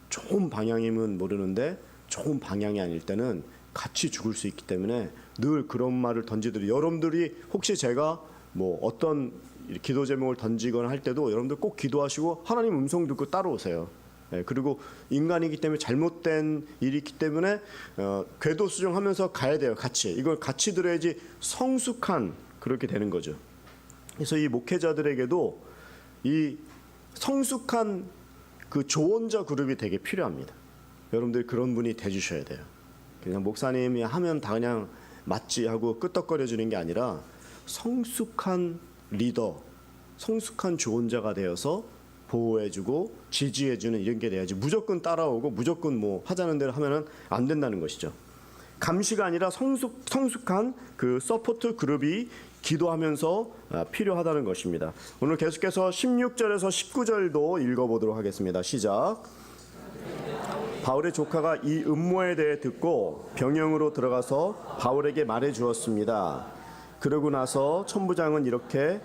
좋은 방향이면 모르는데 좋은 방향이 아닐 때는 같이 죽을 수 있기 때문에 늘 그런 말을 던지더니 여러분들이 혹시 제가 뭐 어떤 기도 제목을 던지거나 할 때도 여러분들 꼭 기도하시고 하나님 음성 듣고 따라오세요. 그리고 인간이기 때문에 잘못된 일이 있기 때문에 궤도 수정하면서 가야 돼요. 같이 이걸 같이 들어야지 성숙한 그렇게 되는 거죠. 그래서 이 목회자들에게도 이 성숙한 그 조언자 그룹이 되게 필요합니다. 여러분들 그런 분이 돼주셔야 돼요. 그냥 목사님이 하면 다 그냥 맞지 하고 끄떡거려 주는 게 아니라 성숙한 리더, 성숙한 조언자가 되어서 보호해주고 지지해주는 이런 게 돼야지 무조건 따라오고 무조건 뭐 하자는 대로 하면은 안 된다는 것이죠. 감시가 아니라 성숙한 그 서포트 그룹이 기도하면서 필요하다는 것입니다. 오늘 계속해서 16절에서 19절도 읽어보도록 하겠습니다. 시작. 바울의 조카가 이 음모에 대해 듣고 병영으로 들어가서 바울에게 말해 주었습니다. 그러고 나서 천부장은 이렇게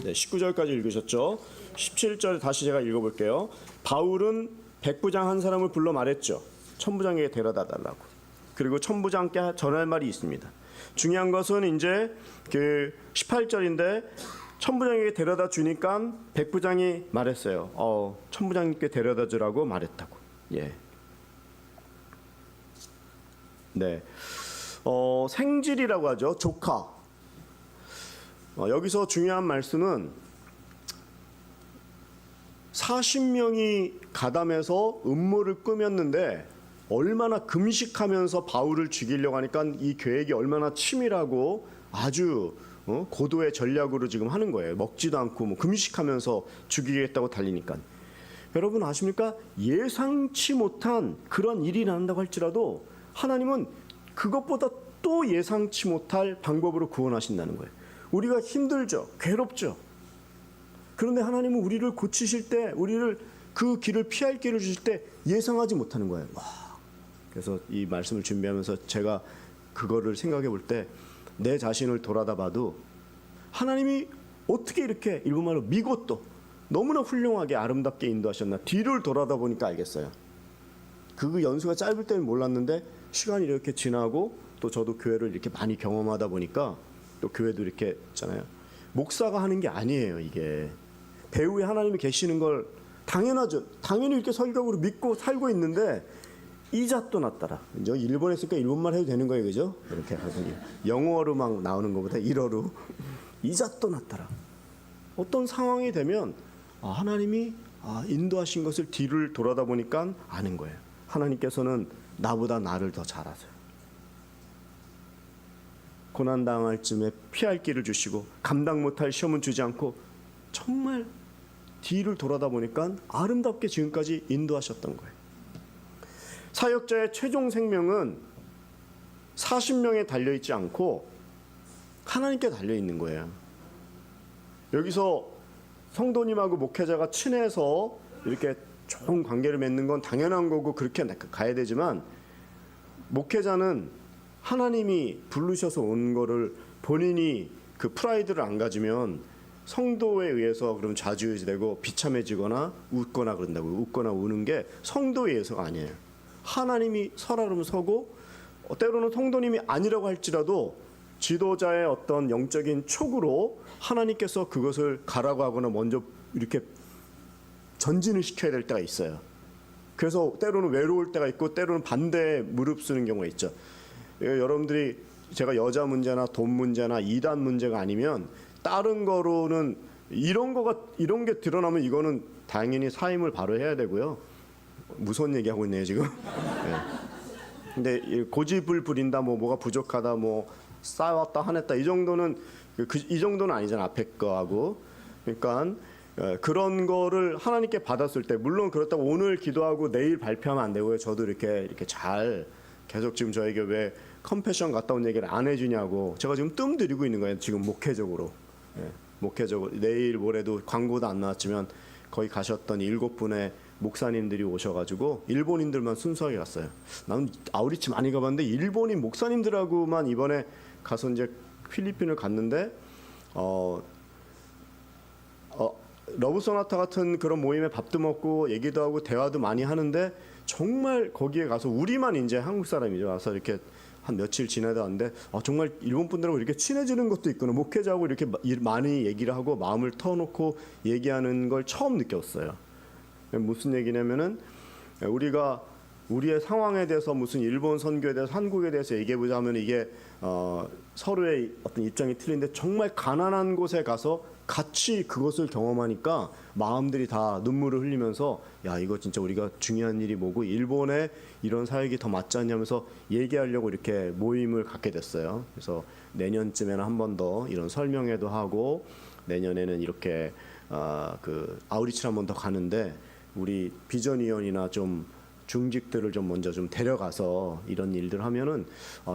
네, 19절까지 읽으셨죠? 17절 다시 제가 읽어볼게요. 바울은 백부장 한 사람을 불러 말했죠. 천부장에게 데려다 달라고. 그리고 천부장께 전할 말이 있습니다. 중요한 것은 이제 그 18절인데 천부장에게 데려다 주니까 백부장이 말했어요. 천부장님께 데려다 주라고 말했다고. 예. 네. 생질이라고 하죠. 조카. 여기서 중요한 말씀은 40명이 가담해서 음모를 꾸몄는데 얼마나 금식하면서 바울을 죽이려고 하니까 이 계획이 얼마나 치밀하고 아주 고도의 전략으로 지금 하는 거예요. 먹지도 않고 뭐 금식하면서 죽이겠다고 달리니까. 여러분 아십니까? 예상치 못한 그런 일이 난다고 할지라도 하나님은 그것보다 또 예상치 못할 방법으로 구원하신다는 거예요. 우리가 힘들죠. 괴롭죠. 그런데 하나님은 우리를 고치실 때 우리를 그 길을 피할 길을 주실 때 예상하지 못하는 거예요. 와. 그래서 이 말씀을 준비하면서 제가 그거를 생각해 볼 때 내 자신을 돌아다 봐도 하나님이 어떻게 이렇게 일본말로 미고또 너무나 훌륭하게 아름답게 인도하셨나 뒤를 돌아다 보니까 알겠어요. 그 연수가 짧을 때는 몰랐는데 시간이 이렇게 지나고 또 저도 교회를 이렇게 많이 경험하다 보니까 또 교회도 이렇게 있잖아요. 목사가 하는 게 아니에요. 이게 배후에 하나님이 계시는 걸 당연하죠. 당연히 이렇게 설교로 믿고 살고 있는데 이잣도 났더라. 이제 일본에 있으니까 일본말 해도 되는 거예요, 그죠? 이렇게 하더니 영어로 막 나오는 것보다 일어로 이잣도 났더라. 어떤 상황이 되면 하나님이 인도하신 것을 뒤를 돌아다 보니까 아는 거예요. 하나님께서는 나보다 나를 더 잘 아세요. 고난 당할 쯤에 피할 길을 주시고 감당 못할 시험은 주지 않고 정말 뒤를 돌아다 보니까 아름답게 지금까지 인도하셨던 거예요. 사역자의 최종 생명은 40명에 달려있지 않고 하나님께 달려있는 거예요. 여기서 성도님하고 목회자가 친해서 이렇게 좋은 관계를 맺는 건 당연한 거고 그렇게 가야 되지만 목회자는 하나님이 부르셔서 온 거를 본인이 그 프라이드를 안 가지면 성도에 의해서 그럼 좌지우지되고 비참해지거나 웃거나 그런다고요. 웃거나 우는 게 성도에 의해서가 아니에요. 하나님이 서라면 서고 때로는 성도님이 아니라고 할지라도 지도자의 어떤 영적인 촉으로 하나님께서 그것을 가라고 하거나 먼저 이렇게 전진을 시켜야 될 때가 있어요. 그래서 때로는 외로울 때가 있고 때로는 반대에 무릅쓰는 경우가 있죠. 여러분들이 제가 여자 문제나 돈 문제나 이단 문제가 아니면 다른 거로는 이런 게 드러나면 이거는 당연히 사임을 바로 해야 되고요. 무서운 얘기하고 있네요 지금. 네. 근데 고집을 부린다, 뭐가 부족하다, 뭐 쌓아왔다 화냈다 이 정도는 이 정도는 아니잖아 앞에 거하고. 그러니까 그런 거를 하나님께 받았을 때 물론 그렇다고 오늘 기도하고 내일 발표하면 안 되고요. 저도 이렇게 잘 계속 지금 저에게 왜 컴패션 갔다 온 얘기를 안 해주냐고 제가 지금 뜸 들이고 있는 거예요. 지금 목회적으로. 목회적으로 내일 모레도 광고도 안 나왔지만 거기 가셨던 7분의 목사님들이 오셔가지고 일본인들만 순수하게 갔어요. 나는 아우리치 많이 가봤는데 일본인 목사님들하고만 이번에 가서 이제 필리핀을 갔는데 러브 소나타 같은 그런 모임에 밥도 먹고 얘기도 하고 대화도 많이 하는데 정말 거기에 가서 우리만 이제 한국 사람이죠. 와서 이렇게 한 며칠 지내다 왔는데 정말 일본 분들하고 이렇게 친해지는 것도 있구나. 목회자하고 이렇게 많이 얘기를 하고 마음을 터놓고 얘기하는 걸 처음 느꼈어요. 무슨 얘기냐면은 우리가 우리의 상황에 대해서 무슨 일본 선교에 대해서 한국에 대해서 얘기해보자 하면 이게 서로의 어떤 입장이 틀린데 정말 가난한 곳에 가서 같이 그것을 경험하니까 마음들이 다 눈물을 흘리면서 야 이거 진짜 우리가 중요한 일이 뭐고 일본에 이런 사역이 더 맞지 않냐면서 얘기하려고 이렇게 모임을 갖게 됐어요. 그래서 내년쯤에는 한 번 더 이런 설명회도 하고 내년에는 이렇게 그 아우리치를 한 번 더 가는데 우리 비전위원이나 좀 중직들을 좀 먼저 좀 데려가서 이런 일들 하면은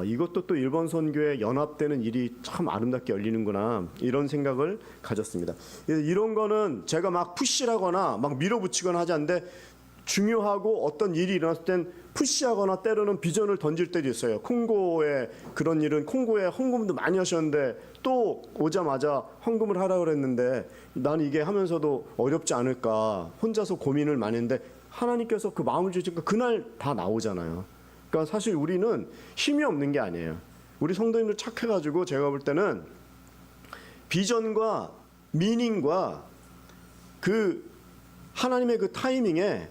이것도 또 일본 선교에 연합되는 일이 참 아름답게 열리는구나 이런 생각을 가졌습니다. 이런 거는 제가 막 푸시하거나 막 밀어붙이거나 하지 않는데 중요하고 어떤 일이 일어났을 땐 푸시하거나 때로는 비전을 던질 때도 있어요. 콩고에 그런 일은 콩고에 헌금도 많이 하셨는데 또 오자마자 헌금을 하라고 그랬는데 나는 이게 하면서도 어렵지 않을까 혼자서 고민을 많이 했는데 하나님께서 그 마음을 주시니까 그날 다 나오잖아요. 그러니까 사실 우리는 힘이 없는 게 아니에요. 우리 성도님들 착해가지고 제가 볼 때는 비전과 미닝과 그 하나님의 그 타이밍에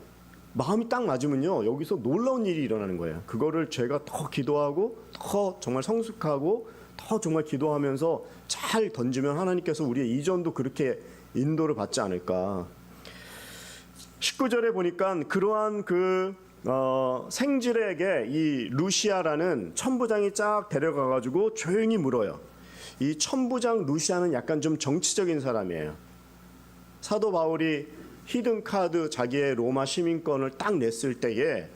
마음이 딱 맞으면요 여기서 놀라운 일이 일어나는 거예요. 그거를 제가 더 기도하고 더 정말 성숙하고 더 정말 기도하면서 잘 던지면 하나님께서 우리의 이전도 그렇게 인도를 받지 않을까. 19절에 보니까 그러한 그 생질에게 이 루시아라는 천부장이 쫙 데려가가지고 조용히 물어요. 이 천부장 루시아는 약간 좀 정치적인 사람이에요. 사도 바울이 히든 카드 자기의 로마 시민권을 딱 냈을 때에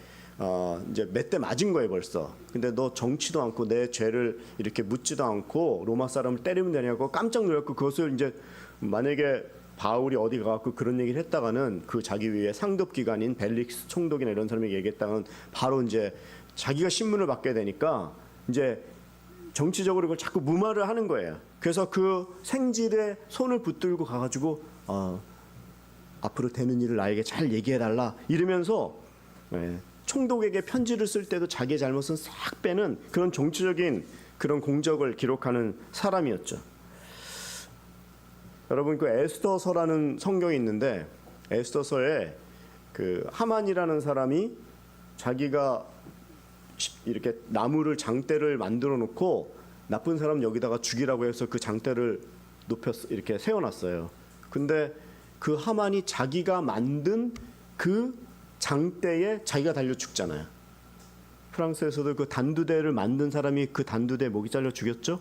이제 몇 대 맞은 거예요 벌써. 근데 너 정치도 않고 내 죄를 이렇게 묻지도 않고 로마 사람을 때리면 되냐고 깜짝 놀랐고 그것을 이제 만약에 바울이 어디 가서 그런 얘기를 했다가는 그 자기 위에 상급 기관인 벨릭스 총독이나 이런 사람에게 얘기했다가는 바로 이제 자기가 신문을 받게 되니까 이제 정치적으로 그걸 자꾸 무마를 하는 거예요. 그래서 그 생질에 손을 붙들고 가가지고 앞으로 되는 일을 나에게 잘 얘기해달라 이러면서 총독에게 편지를 쓸 때도 자기의 잘못은 싹 빼는 그런 정치적인 그런 공적을 기록하는 사람이었죠. 여러분 그 에스더서라는 성경이 있는데 에스더서에 그 하만이라는 사람이 자기가 이렇게 나무를 장대를 만들어 놓고 나쁜 사람 여기다가 죽이라고 해서 그 장대를 이렇게 세워놨어요. 근데 그 하만이 자기가 만든 그 장대에 자기가 달려 죽잖아요. 프랑스에서도 그 단두대를 만든 사람이 그 단두대에 목이 잘려 죽였죠?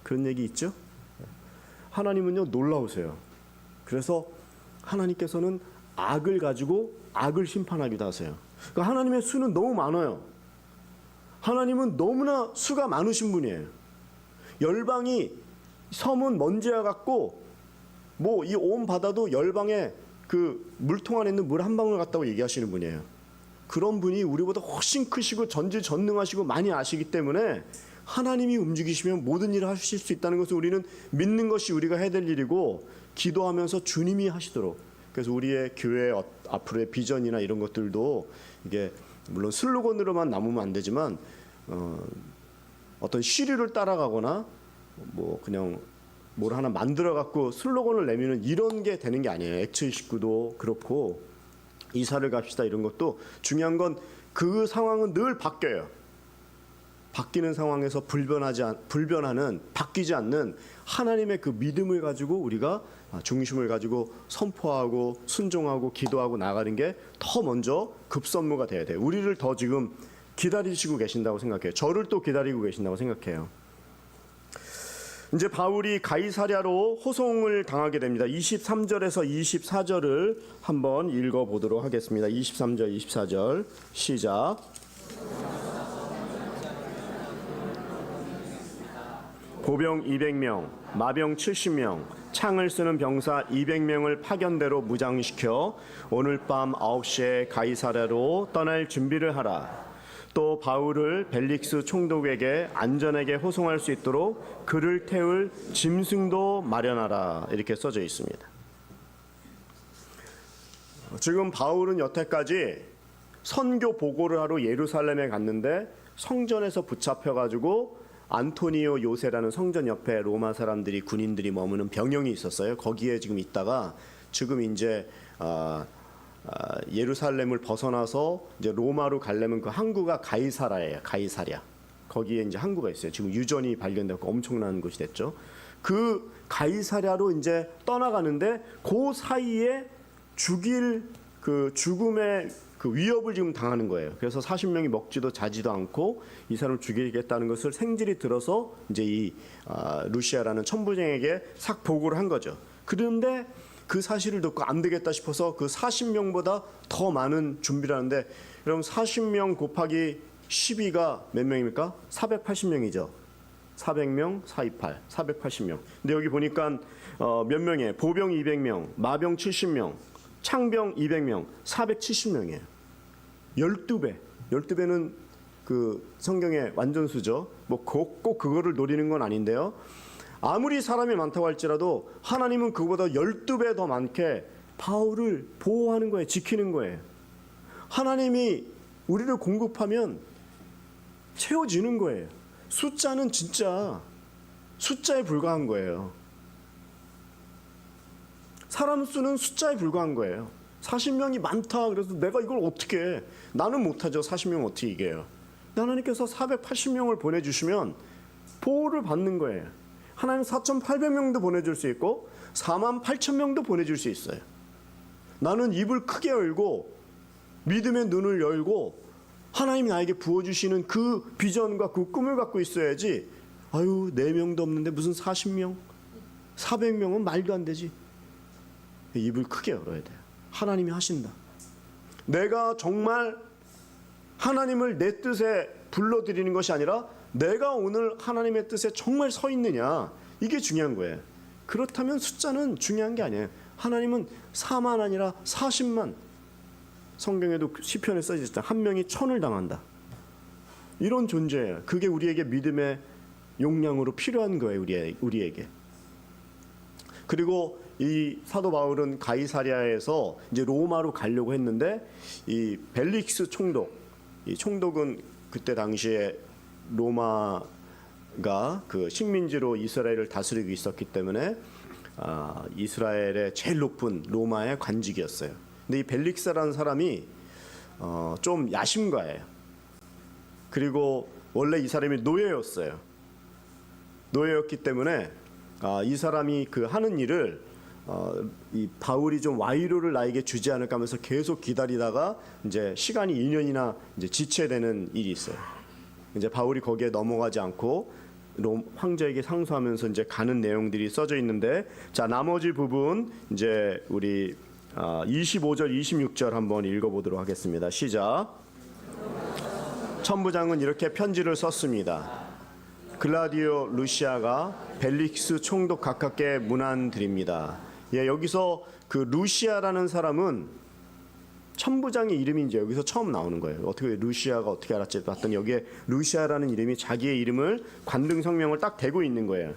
그런 얘기 있죠? 하나님은요 놀라우세요. 그래서 하나님께서는 악을 가지고 악을 심판하기도 하세요. 그러니까 하나님의 수는 너무 많아요. 하나님은 너무나 수가 많으신 분이에요. 열방이 섬은 먼지와 같고 뭐 이 온 바다도 열방에 그 물통 안에 있는 물 한 방울 같다고 얘기하시는 분이에요. 그런 분이 우리보다 훨씬 크시고 전지전능하시고 많이 아시기 때문에 하나님이 움직이시면 모든 일을 하실 수 있다는 것을 우리는 믿는 것이 우리가 해야 될 일이고 기도하면서 주님이 하시도록. 그래서 우리의 교회 앞으로의 비전이나 이런 것들도 이게 물론 슬로건으로만 남으면 안 되지만 어떤 시류를 따라가거나 뭐 그냥 뭘 하나 만들어 갖고 슬로건을 내미는 이런 게 되는 게 아니에요. X29도 그렇고 이사를 갑시다 이런 것도 중요한 건 그 상황은 늘 바뀌어요. 바뀌는 상황에서 불변하는 바뀌지 않는 하나님의 그 믿음을 가지고 우리가 중심을 가지고 선포하고 순종하고 기도하고 나가는 게 더 먼저 급선무가 돼야 돼요. 우리를 더 지금 기다리시고 계신다고 생각해요. 저를 또 기다리고 계신다고 생각해요. 이제 바울이 가이사랴로 호송을 당하게 됩니다. 23절에서 24절을 한번 읽어보도록 하겠습니다. 23절, 24절 시작. 보병 200명, 마병 70명, 창을 쓰는 병사 200명을 파견대로 무장시켜 오늘 밤 9시에 가이사랴로 떠날 준비를 하라. 또 바울을 벨릭스 총독에게 안전하게 호송할 수 있도록 그를 태울 짐승도 마련하라. 이렇게 써져 있습니다. 지금 바울은 여태까지 선교 보고를 하러 예루살렘에 갔는데 성전에서 붙잡혀가지고 안토니오 요새라는 성전 옆에 로마 사람들이 군인들이 머무는 병영이 있었어요. 거기에 지금 있다가 지금 이제 예루살렘을 벗어나서 이제 로마로 가려면 그 항구가 가이사랴예요. 가이사랴. 거기에 이제 항구가 있어요. 지금 유전이 발견되고 엄청난 곳이 됐죠. 그 가이사랴로 이제 떠나가는데 그 사이에 죽일 그 죽음의 그 위협을 지금 당하는 거예요. 그래서 40명이 먹지도 자지도 않고 이 사람을 죽이겠다는 것을 생질이 들어서 이제 이 루시아라는 천부장에게 싹 보고를 한 거죠. 그런데 그 사실을 듣고 안 되겠다 싶어서 그 40명보다 더 많은 준비를 하는데 여러분 40명 곱하기 12가 몇 명입니까? 480명이죠. 400명, 428, 480명. 근데 여기 보니까 몇 명이에요? 보병 200명, 마병 70명, 창병 200명, 470명이에요. 12배. 12배는 그 성경의 완전수죠. 뭐 꼭 그거를 노리는 건 아닌데요. 아무리 사람이 많다고 할지라도 하나님은 그보다 12배 더 많게 바울을 보호하는 거예요. 지키는 거예요. 하나님이 우리를 공급하면 채워지는 거예요. 숫자는 진짜 숫자에 불과한 거예요. 사람 수는 숫자에 불과한 거예요. 40명이 많다. 그래서 내가 이걸 어떻게 해? 나는 못하죠. 40명 어떻게 이겨요? 하나님께서 480명을 보내주시면 보호를 받는 거예요. 하나님 4,800명도 보내줄 수 있고 48,000명도 보내줄 수 있어요. 나는 입을 크게 열고 믿음의 눈을 열고 하나님이 나에게 부어주시는 그 비전과 그 꿈을 갖고 있어야지. 아유 4명도 없는데 무슨 40명 400명은 말도 안 되지. 입을 크게 열어야 돼요. 하나님이 하신다. 내가 정말 하나님을 내 뜻에 불러들이는 것이 아니라 내가 오늘 하나님의 뜻에 정말 서 있느냐, 이게 중요한 거예요. 그렇다면 숫자는 중요한 게 아니에요. 하나님은 4만 아니라 40만. 성경에도 시편에 써져 있잖아요. 한 명이 1000을 당한다. 이런 존재예요. 그게 우리에게 믿음의 용량으로 필요한 거예요. 우리에게. 그리고 이 사도 바울은 가이사랴에서 이제 로마로 가려고 했는데 이 벨릭스 총독, 이 총독은 그때 당시에 로마가 그 식민지로 이스라엘을 다스리고 있었기 때문에 이스라엘의 제일 높은 로마의 관직이었어요. 근데 이 벨릭스라는 사람이 좀 야심가예요. 그리고 원래 이 사람이 노예였어요. 노예였기 때문에 이 사람이 그 하는 일을 이 바울이 좀 와이로를 나에게 주지 않을까 하면서 계속 기다리다가 이제 시간이 2년이나 이제 지체되는 일이 있어요. 이제 바울이 거기에 넘어가지 않고 황제에게 상소하면서 이제 가는 내용들이 써져 있는데, 자 나머지 부분 이제 우리 25절 26절 한번 읽어보도록 하겠습니다. 시작. 천부장은 이렇게 편지를 썼습니다. 글라디오 루시아가 벨릭스 총독 가깝게 문안드립니다. 예, 여기서 그 루시아라는 사람은 천부장의 이름이 이제 여기서 처음 나오는 거예요. 어떻게 루시아가 어떻게 알았지 봤더니 여기에 루시아라는 이름이 자기의 이름을 관등 성명을 딱 대고 있는 거예요.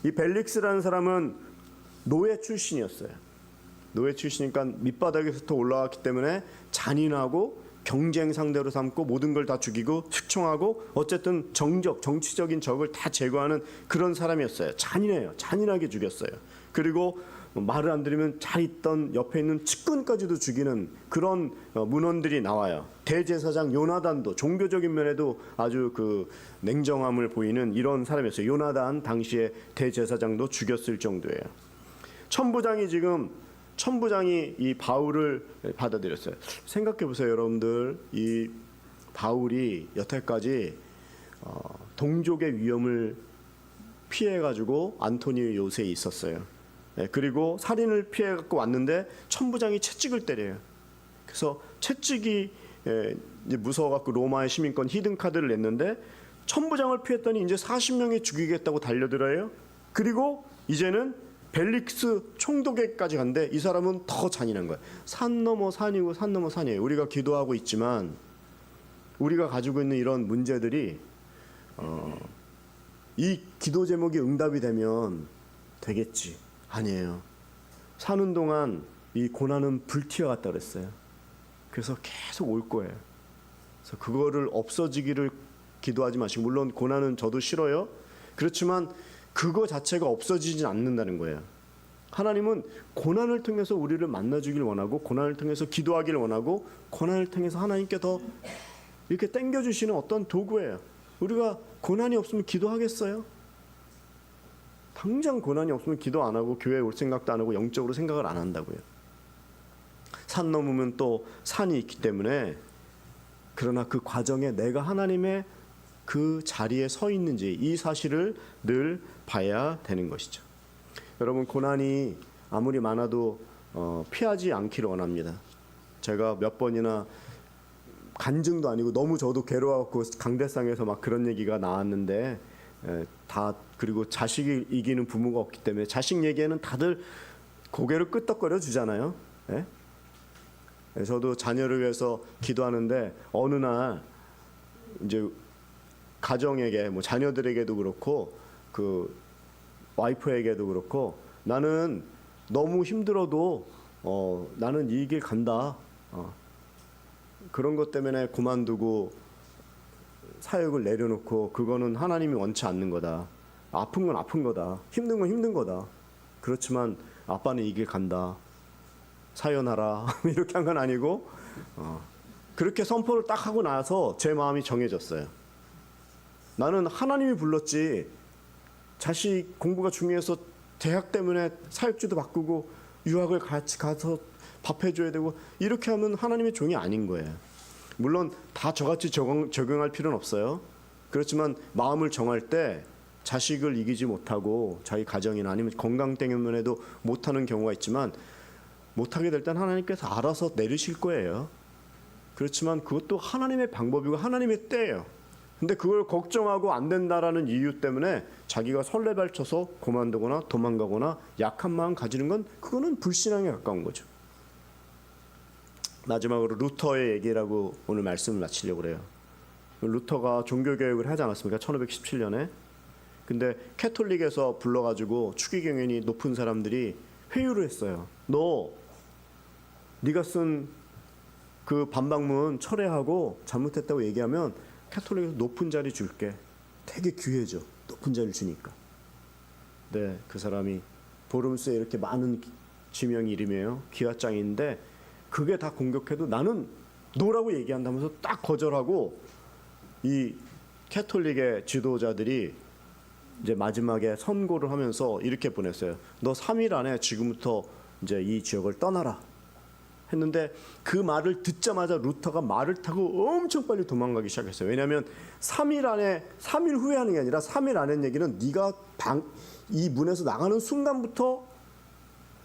이 벨릭스라는 사람은 노예 출신이었어요. 노예 출신이니까 밑바닥에서부터 올라왔기 때문에 잔인하고 경쟁 상대로 삼고 모든 걸 다 죽이고 숙청하고 어쨌든 정치적인 적을 다 제거하는 그런 사람이었어요. 잔인해요. 잔인하게 죽였어요. 그리고 말을 안 들으면 잘 있던 옆에 있는 측근까지도 죽이는 그런 문헌들이 나와요. 대제사장 요나단도 종교적인 면에도 아주 그 냉정함을 보이는 이런 사람이었어요. 요나단 당시에 대제사장도 죽였을 정도예요. 천부장이 이 바울을 받아들였어요. 생각해 보세요, 여러분들. 이 바울이 여태까지 동족의 위험을 피해 가지고 안토니 요새에 있었어요. 그리고 살인을 피해 갖고 왔는데 천부장이 채찍을 때려요. 그래서 채찍이 무서워 갖고 로마의 시민권 히든 카드를 냈는데 천부장을 피했더니 이제 40명이 죽이겠다고 달려들어요. 그리고 이제는 벨릭스 총독에까지 간데 이 사람은 더 잔인한 거예요. 산 넘어 산이고 산 넘어 산이에요. 우리가 기도하고 있지만 우리가 가지고 있는 이런 문제들이 이 기도 제목이 응답이 되면 되겠지. 아니에요. 사는 동안 이 고난은 불튀어갔다 그랬어요. 그래서 계속 올 거예요. 그래서 그거를 없어지기를 기도하지 마시고, 물론 고난은 저도 싫어요. 그렇지만 그거 자체가 없어지진 않는다는 거예요. 하나님은 고난을 통해서 우리를 만나주길 원하고, 고난을 통해서 기도하기를 원하고, 고난을 통해서 하나님께 더 이렇게 땡겨주시는 어떤 도구예요. 우리가 고난이 없으면 기도하겠어요? 당장 고난이 없으면 기도 안 하고 교회에 올 생각도 안 하고 영적으로 생각을 안 한다고요. 산 넘으면 또 산이 있기 때문에, 그러나 그 과정에 내가 하나님의 그 자리에 서 있는지 이 사실을 늘 봐야 되는 것이죠. 여러분, 고난이 아무리 많아도 피하지 않기를 원합니다. 제가 몇 번이나 간증도 아니고 너무 저도 괴로워갖고 강대상에서 막 그런 얘기가 나왔는데, 다 그리고 자식이 이기는 부모가 없기 때문에 자식 얘기에는 다들 고개를 끄덕거려 주잖아요. 예? 저도 자녀를 위해서 기도하는데 어느 날 이제 가정에게, 뭐 자녀들에게도 그렇고 그 와이프에게도 그렇고, 나는 너무 힘들어도 나는 이 길 간다. 그런 것 때문에 그만두고 사역을 내려놓고, 그거는 하나님이 원치 않는 거다. 아픈 건 아픈 거다. 힘든 건 힘든 거다. 그렇지만 아빠는 이 길 간다. 사연하라. 이렇게 한 건 아니고, 그렇게 선포를 딱 하고 나서 제 마음이 정해졌어요. 나는 하나님이 불렀지, 자식 공부가 중요해서 대학 때문에 사역지도 바꾸고 유학을 같이 가서 밥 해줘야 되고 이렇게 하면 하나님의 종이 아닌 거예요. 물론 다 저같이 적용할 필요는 없어요. 그렇지만 마음을 정할 때 자식을 이기지 못하고 자기 가정이나 아니면 건강 때문에도 못하는 경우가 있지만, 못하게 될 땐 하나님께서 알아서 내리실 거예요. 그렇지만 그것도 하나님의 방법이고 하나님의 때예요. 근데 그걸 걱정하고 안 된다라는 이유 때문에 자기가 설레발쳐서 그만두거나 도망가거나 약한 마음 가지는 건, 그거는 불신앙에 가까운 거죠. 마지막으로 루터의 얘기라고 오늘 말씀을 마치려고 그래요. 루터가 종교개혁을 하지 않았습니까? 1517년에. 근데 캐톨릭에서 불러가지고 추기경연이 높은 사람들이 회유를 했어요. 네가 쓴 그 반박문 철회하고 잘못했다고 얘기하면 캐톨릭에서 높은 자리 줄게. 되게 귀해져. 높은 자리를 주니까. 네, 그 사람이 보름스에 이렇게 많은 지명이 이름이에요. 기와장인데 그게 다 공격해도 나는 노라고 얘기한다면서 딱 거절하고, 이 캐톨릭의 지도자들이 이제 마지막에 선고를 하면서 이렇게 보냈어요. 너 3일 안에 지금부터 이제 이 지역을 떠나라 했는데, 그 말을 듣자마자 루터가 말을 타고 엄청 빨리 도망가기 시작했어요. 왜냐하면 3일 후에 하는 게 아니라 3일 안에 얘기는 네가 이 문에서 나가는 순간부터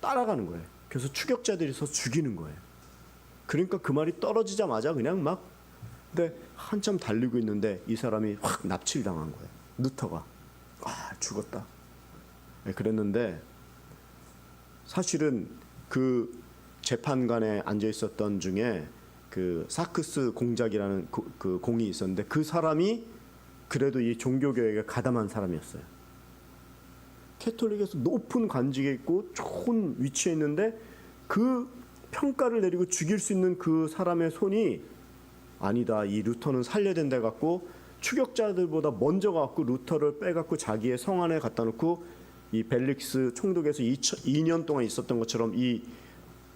따라가는 거예요. 그래서 추격자들이 서 죽이는 거예요. 그러니까 그 말이 떨어지자마자 그냥 막, 근데 한참 달리고 있는데 이 사람이 확 납치를 당한 거예요. 루터가. 죽었다. 네, 그랬는데 사실은 그 재판관에 앉아 있었던 중에 그 사크스 공작이라는 그 공이 있었는데, 그 사람이 그래도 이 종교개혁에 가담한 사람이었어요. 캐톨릭에서 높은 관직에 있고 좋은 위치에 있는데 그 평가를 내리고 죽일 수 있는 그 사람의 손이 아니다, 이 루터는 살려야 된다 갖고 추격자들보다 먼저 갖고 루터를 빼갖고 자기의 성 안에 갖다 놓고 이 벨릭스 총독에서 2년 동안 있었던 것처럼 이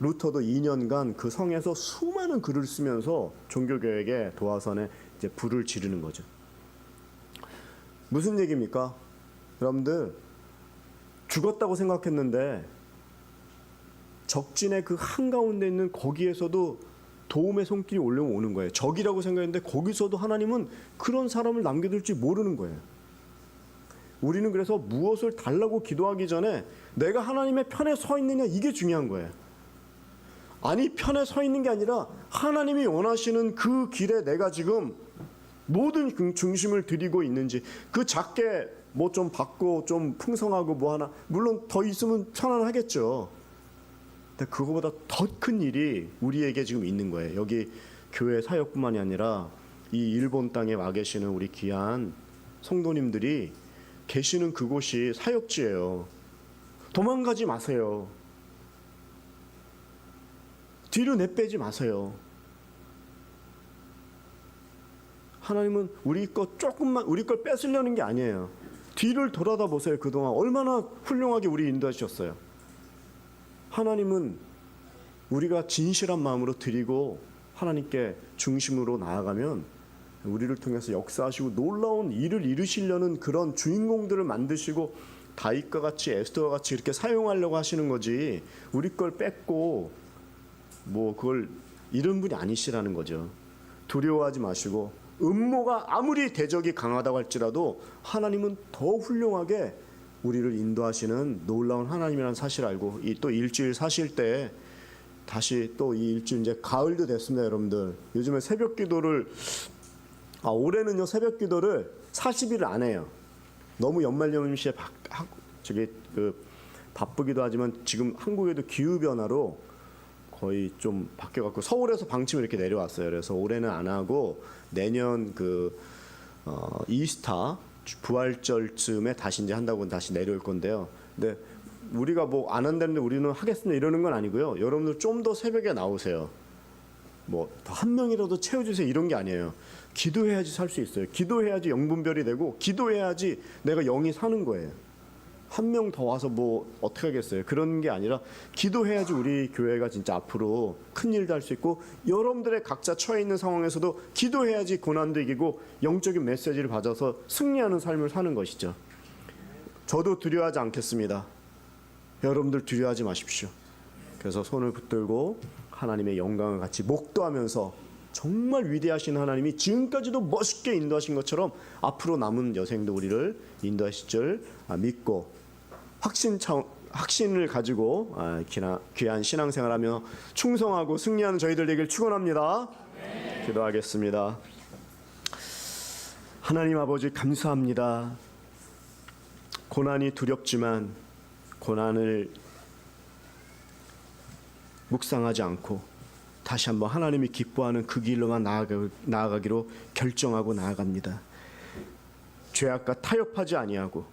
루터도 2년간 그 성에서 수많은 글을 쓰면서 종교개혁의 도화선에 이제 불을 지르는 거죠. 무슨 얘기입니까? 여러분들 죽었다고 생각했는데 적진의 그 한가운데 있는 거기에서도 도움의 손길이 올라오는 거예요. 적이라고 생각했는데 거기서도 하나님은 그런 사람을 남겨둘지 모르는 거예요. 우리는 그래서 무엇을 달라고 기도하기 전에 내가 하나님의 편에 서 있느냐, 이게 중요한 거예요. 아니, 편에 서 있는 게 아니라 하나님이 원하시는 그 길에 내가 지금 모든 중심을 드리고 있는지, 그 작게 뭐 좀 받고 좀 풍성하고 뭐 하나, 물론 더 있으면 편안하겠죠. 근데 그거보다 더 큰 일이 우리에게 지금 있는 거예요. 여기 교회 사역뿐만이 아니라 이 일본 땅에 와 계시는 우리 귀한 성도님들이 계시는 그곳이 사역지예요. 도망가지 마세요. 뒤로 내빼지 마세요. 하나님은 우리 것 조금만, 우리 걸 뺏으려는 게 아니에요. 뒤를 돌아다 보세요. 그동안 얼마나 훌륭하게 우리 인도하셨어요. 하나님은 우리가 진실한 마음으로 드리고 하나님께 중심으로 나아가면 우리를 통해서 역사하시고 놀라운 일을 이루시려는 그런 주인공들을 만드시고 다윗과 같이 에스더와 같이 이렇게 사용하려고 하시는 거지, 우리 걸 뺏고 뭐 그걸 이런 분이 아니시라는 거죠. 두려워하지 마시고, 음모가 아무리 대적이 강하다고 할지라도 하나님은 더 훌륭하게 우리를 인도하시는 놀라운 하나님이라는 사실을 알고, 이 또 일주일 사실 때 다시 또 이 일주일, 이제 가을도 됐습니다. 여러분들 요즘에 새벽 기도를 올해는요 새벽 기도를 40일을 안 해요. 너무 연말연시에 바쁘기도 하지만 지금 한국에도 기후 변화로 거의 좀 바뀌어갖고 서울에서 방침을 이렇게 내려왔어요. 그래서 올해는 안 하고 내년 이스타 부활절쯤에 다시 이제 한다고 다시 내려올 건데요. 근데 우리가 뭐 안 한다는데 우리는 하겠습니다 이러는 건 아니고요. 여러분들 좀 더 새벽에 나오세요. 뭐 한 명이라도 채워주세요 이런 게 아니에요. 기도해야지 살 수 있어요. 기도해야지 영분별이 되고, 기도해야지 내가 영이 사는 거예요. 한 명 더 와서 뭐 어떻게 하겠어요. 그런 게 아니라 기도해야지 우리 교회가 진짜 앞으로 큰 일도 할 수 있고, 여러분들의 각자 처해 있는 상황에서도 기도해야지 고난도 이기고 영적인 메시지를 받아서 승리하는 삶을 사는 것이죠. 저도 두려워하지 않겠습니다. 여러분들 두려워하지 마십시오. 그래서 손을 붙들고 하나님의 영광을 같이 목도하면서 정말 위대하신 하나님이 지금까지도 멋있게 인도하신 것처럼 앞으로 남은 여생도 우리를 인도하실 줄 믿고 확신을 가지고 귀한 신앙생활하며 충성하고 승리하는 저희들 되길 축원합니다. 기도하겠습니다. 하나님 아버지 감사합니다. 고난이 두렵지만 고난을 묵상하지 않고 다시 한번 하나님이 기뻐하는 그 길로만 나아가기로 결정하고 나아갑니다. 죄악과 타협하지 아니하고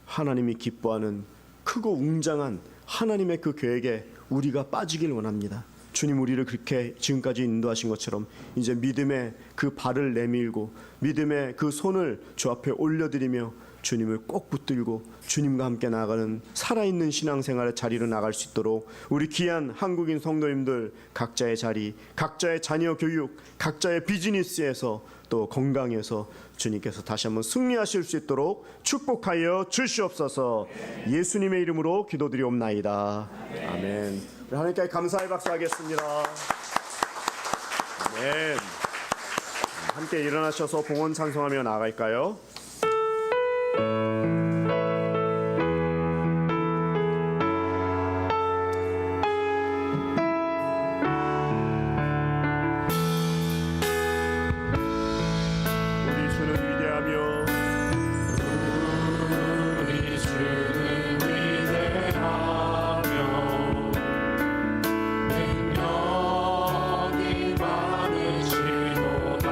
하나님이 기뻐하는 크고 웅장한 하나님의 그 계획에 우리가 빠지길 원합니다. 주님, 우리를 그렇게 지금까지 인도하신 것처럼 이제 믿음의 그 발을 내밀고 믿음의 그 손을 주 앞에 올려드리며 주님을 꼭 붙들고 주님과 함께 나아가는 살아있는 신앙생활의 자리로 나갈 수 있도록 우리 귀한 한국인 성도님들 각자의 자리, 각자의 자녀 교육, 각자의 비즈니스에서 또 건강에서 주님께서 다시 한번 승리하실 수 있도록 축복하여 주시옵소서. 예수님의 이름으로 기도드리옵나이다. 아멘. 하나님께 감사의 박수하겠습니다. 아멘. 함께 일어나셔서 봉헌 찬송하며 나아갈까요? 능력이 많으시도다.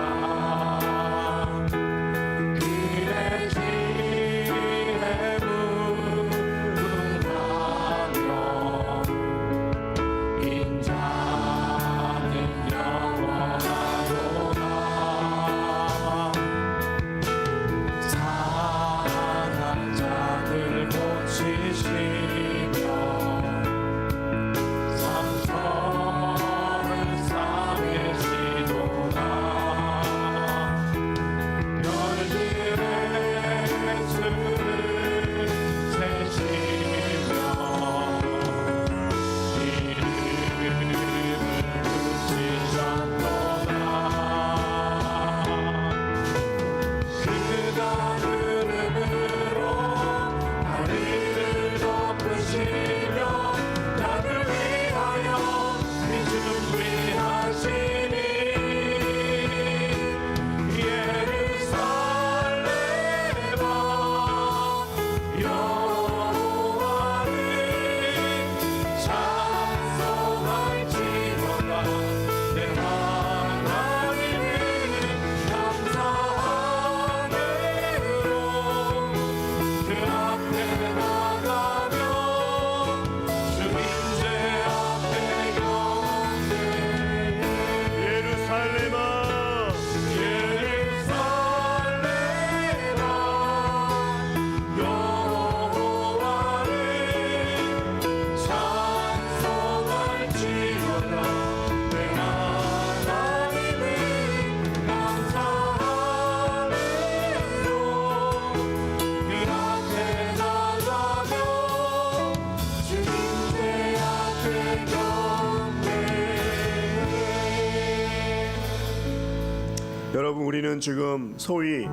여러분, 우리는 지금 소위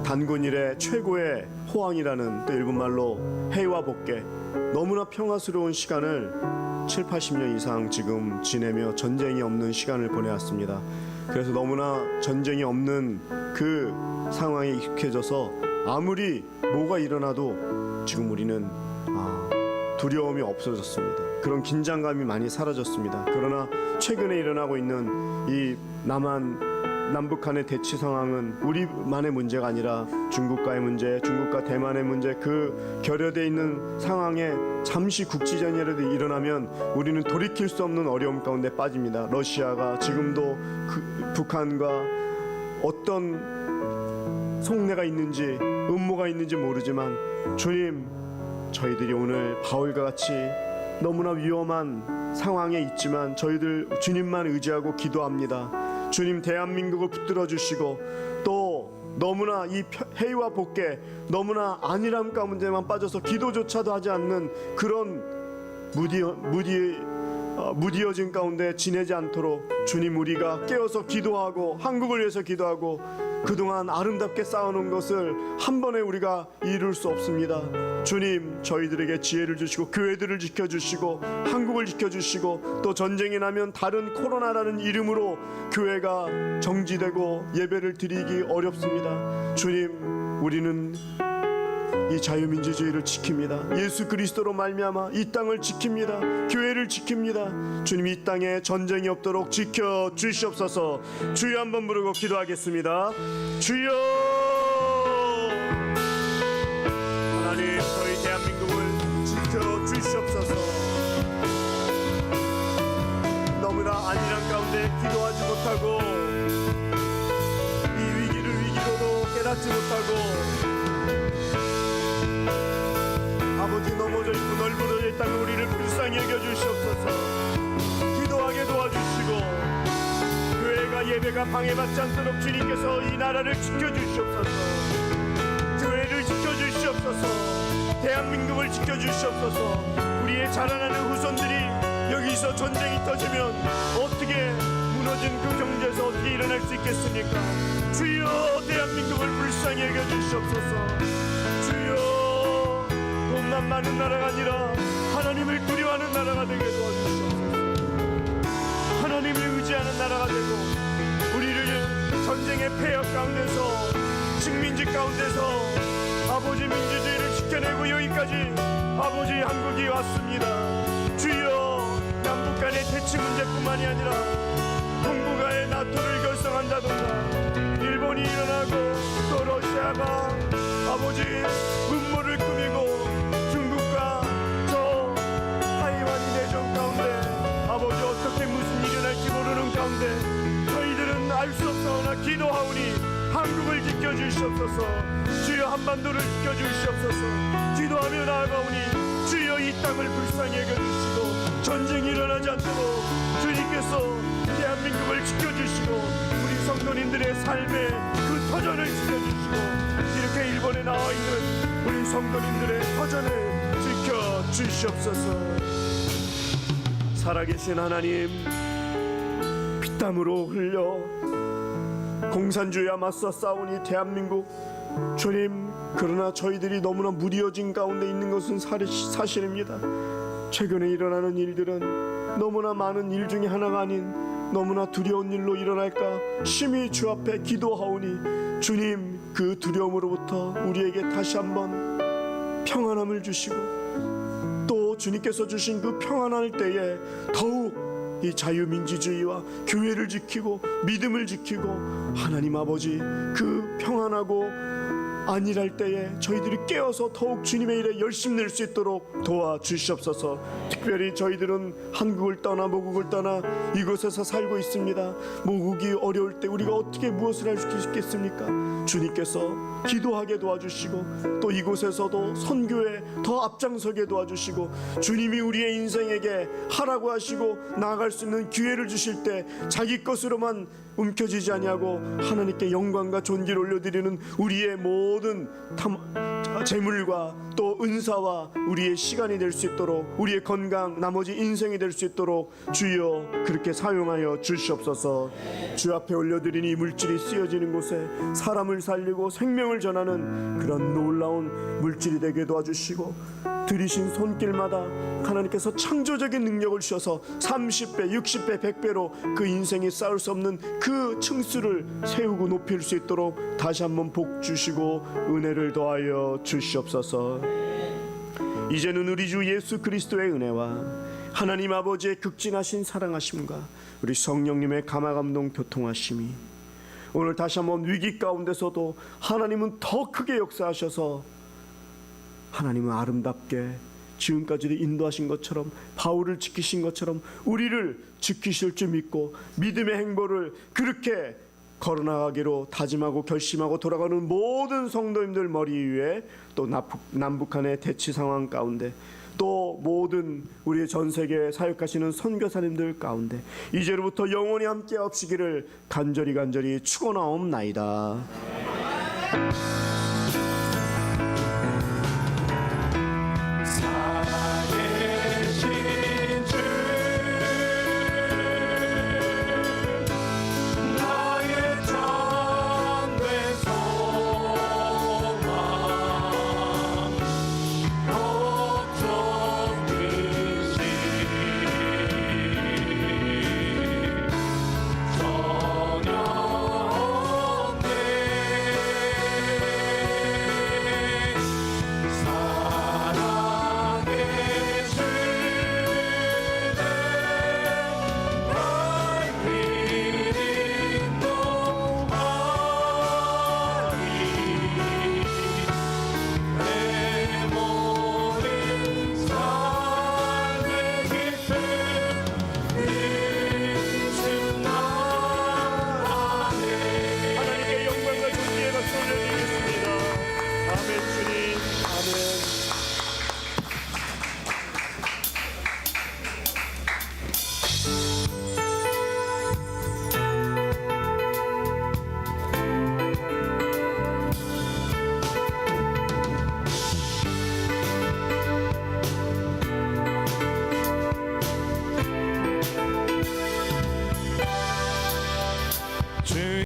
단군일의 최고의 호황이라는 또 일본말로 해와 복개, 너무나 평화스러운 시간을 7, 80년 이상 지금 지내며 전쟁이 없는 시간을 보내왔습니다. 그래서 너무나 전쟁이 없는 그 상황에 익숙해져서 아무리 뭐가 일어나도 지금 우리는 두려움이 없어졌습니다. 그런 긴장감이 많이 사라졌습니다. 그러나 최근에 일어나고 있는 이 남북한의 대치 상황은 우리만의 문제가 아니라 중국과의 문제, 중국과 대만의 문제, 그 결여되어 있는 상황에 잠시 국지전이라도 일어나면 우리는 돌이킬 수 없는 어려움 가운데 빠집니다. 러시아가 지금도 북한과 어떤 속내가 있는지 음모가 있는지 모르지만 주님, 저희들이 오늘 바울과 같이 너무나 위험한 상황에 있지만 저희들 주님만 의지하고 기도합니다. 주님, 대한민국을 붙들어 주시고 또 너무나 이 해와 복개, 너무나 안일함 가운데만 빠져서 기도조차도 하지 않는 그런 무디어진 가운데 지내지 않도록 주님, 우리가 깨어서 기도하고 한국을 위해서 기도하고 그동안 아름답게 쌓아놓은 것을 한 번에 우리가 이룰 수 없습니다. 주님, 저희들에게 지혜를 주시고 교회들을 지켜주시고 한국을 지켜주시고 또 전쟁이 나면 다른 코로나라는 이름으로 교회가 정지되고 예배를 드리기 어렵습니다. 주님, 우리는 이 자유민주주의를 지킵니다. 예수 그리스도로 말미암아 이 땅을 지킵니다. 교회를 지킵니다. 주님, 이 땅에 전쟁이 없도록 지켜주시옵소서. 주여 한번 부르고 기도하겠습니다. 주여, 하나님, 저희 대한민국을 지켜주시옵소서. 너무나 안일한 가운데 기도하지 못하고 이 위기를 위기로도 깨닫지 못하고 아버지, 넘어져 있고 널브러져 있다면 우리를 불쌍히 여겨주시옵소서. 기도하게 도와주시고 교회가 예배가 방해받지 않도록 주님께서 이 나라를 지켜주시옵소서. 교회를 지켜주시옵소서. 대한민국을 지켜주시옵소서. 우리의 자라나는 후손들이 여기서 전쟁이 터지면 어떻게 무너진 그 경제에서 어떻게 일어날 수 있겠습니까? 주여, 대한민국을 불쌍히 여겨주시옵소서. 주여, 돈만 많은 나라가 아니라 하나님을 두려워하는 나라가 되게 도와주시옵소서. 하나님을 의지하는 나라가 되고 우리를 전쟁의 폐역 가운데서 식민지 가운데서 아버지 민주주의를 지켜내고 여기까지 아버지 한국이 왔습니다. 주여, 남북 간의 대치 문제뿐만이 아니라 동북아의 나토를 결성한다던가 일본이 일어나고 또 러시아가 아버지 음모를 꾸미고 중국과 저 타이완이 내전 가운데 아버지 어떻게 무슨 일이 날지 모르는 가운데 저희들은 알 수 없사오나 기도하오니 한국을 지켜주시옵소서. 주여, 한반도를 지켜주시옵소서. 기도하며 나아가오니 주여, 이 땅을 불쌍히 여겨주시고 전쟁이 일어나지 않도록 주님께서 대한민국을 지켜주시고 우리 성도님들의 삶의 그 터전을 지켜주시고 이렇게 일본에 나와 있는 우리 성도님들의 터전을 지켜주시옵소서. 살아계신 하나님, 피땀으로 흘려 공산주의와 맞서 싸우니 대한민국, 주님, 그러나 저희들이 너무나 무디어진 가운데 있는 것은 사실입니다. 최근에 일어나는 일들은 너무나 많은 일 중에 하나가 아닌 너무나 두려운 일로 일어날까 심히 주 앞에 기도하오니 주님, 그 두려움으로부터 우리에게 다시 한번 평안함을 주시고 또 주님께서 주신 그 평안할 때에 더욱 이 자유민주주의와 교회를 지키고 믿음을 지키고 하나님 아버지 그 평안하고 안일할 때에 저희들이 깨어서 더욱 주님의 일에 열심 낼 수 있도록 도와주시옵소서. 특별히 저희들은 한국을 떠나 모국을 떠나 이곳에서 살고 있습니다. 모국이 어려울 때 우리가 어떻게 무엇을 할 수 있겠습니까? 주님께서 기도하게 도와주시고 또 이곳에서도 선교에 더 앞장서게 도와주시고 주님이 우리의 인생에게 하라고 하시고 나아갈 수 있는 기회를 주실 때 자기 것으로만 움켜쥐지 아니하고 하나님께 영광과 존귀를 올려드리는 우리의 모든 재물과 또 은사와 우리의 시간이 될 수 있도록, 우리의 건강, 나머지 인생이 될 수 있도록 주여 그렇게 사용하여 주시옵소서. 주 앞에 올려드린 이 물질이 쓰여지는 곳에 사람을 살리고 생명을 전하는 그런 놀라운 물질이 되게 도와주시고, 들이신 손길마다 하나님께서 창조적인 능력을 주셔서 30배, 60배, 100배로 그 인생이 쌓을 수 없는 그 층수를 세우고 높일 수 있도록 다시 한번 복 주시고 은혜를 더하여 주시옵소서. 이제는 우리 주 예수 그리스도의 은혜와 하나님 아버지의 극진하신 사랑하심과 우리 성령님의 감화감동 교통하심이 오늘 다시 한번 위기 가운데서도 하나님은 더 크게 역사하셔서 하나님은 아름답게 지금까지도 인도하신 것처럼, 바울을 지키신 것처럼 우리를 지키실 줄 믿고 믿음의 행보를 그렇게 걸어나가기로 다짐하고 결심하고 돌아가는 모든 성도님들 머리 위에, 또 남북한의 대치 상황 가운데, 또 모든 우리의 전 세계에 사역하시는 선교사님들 가운데 이제로부터 영원히 함께 하시기를 간절히 축원하옵나이다.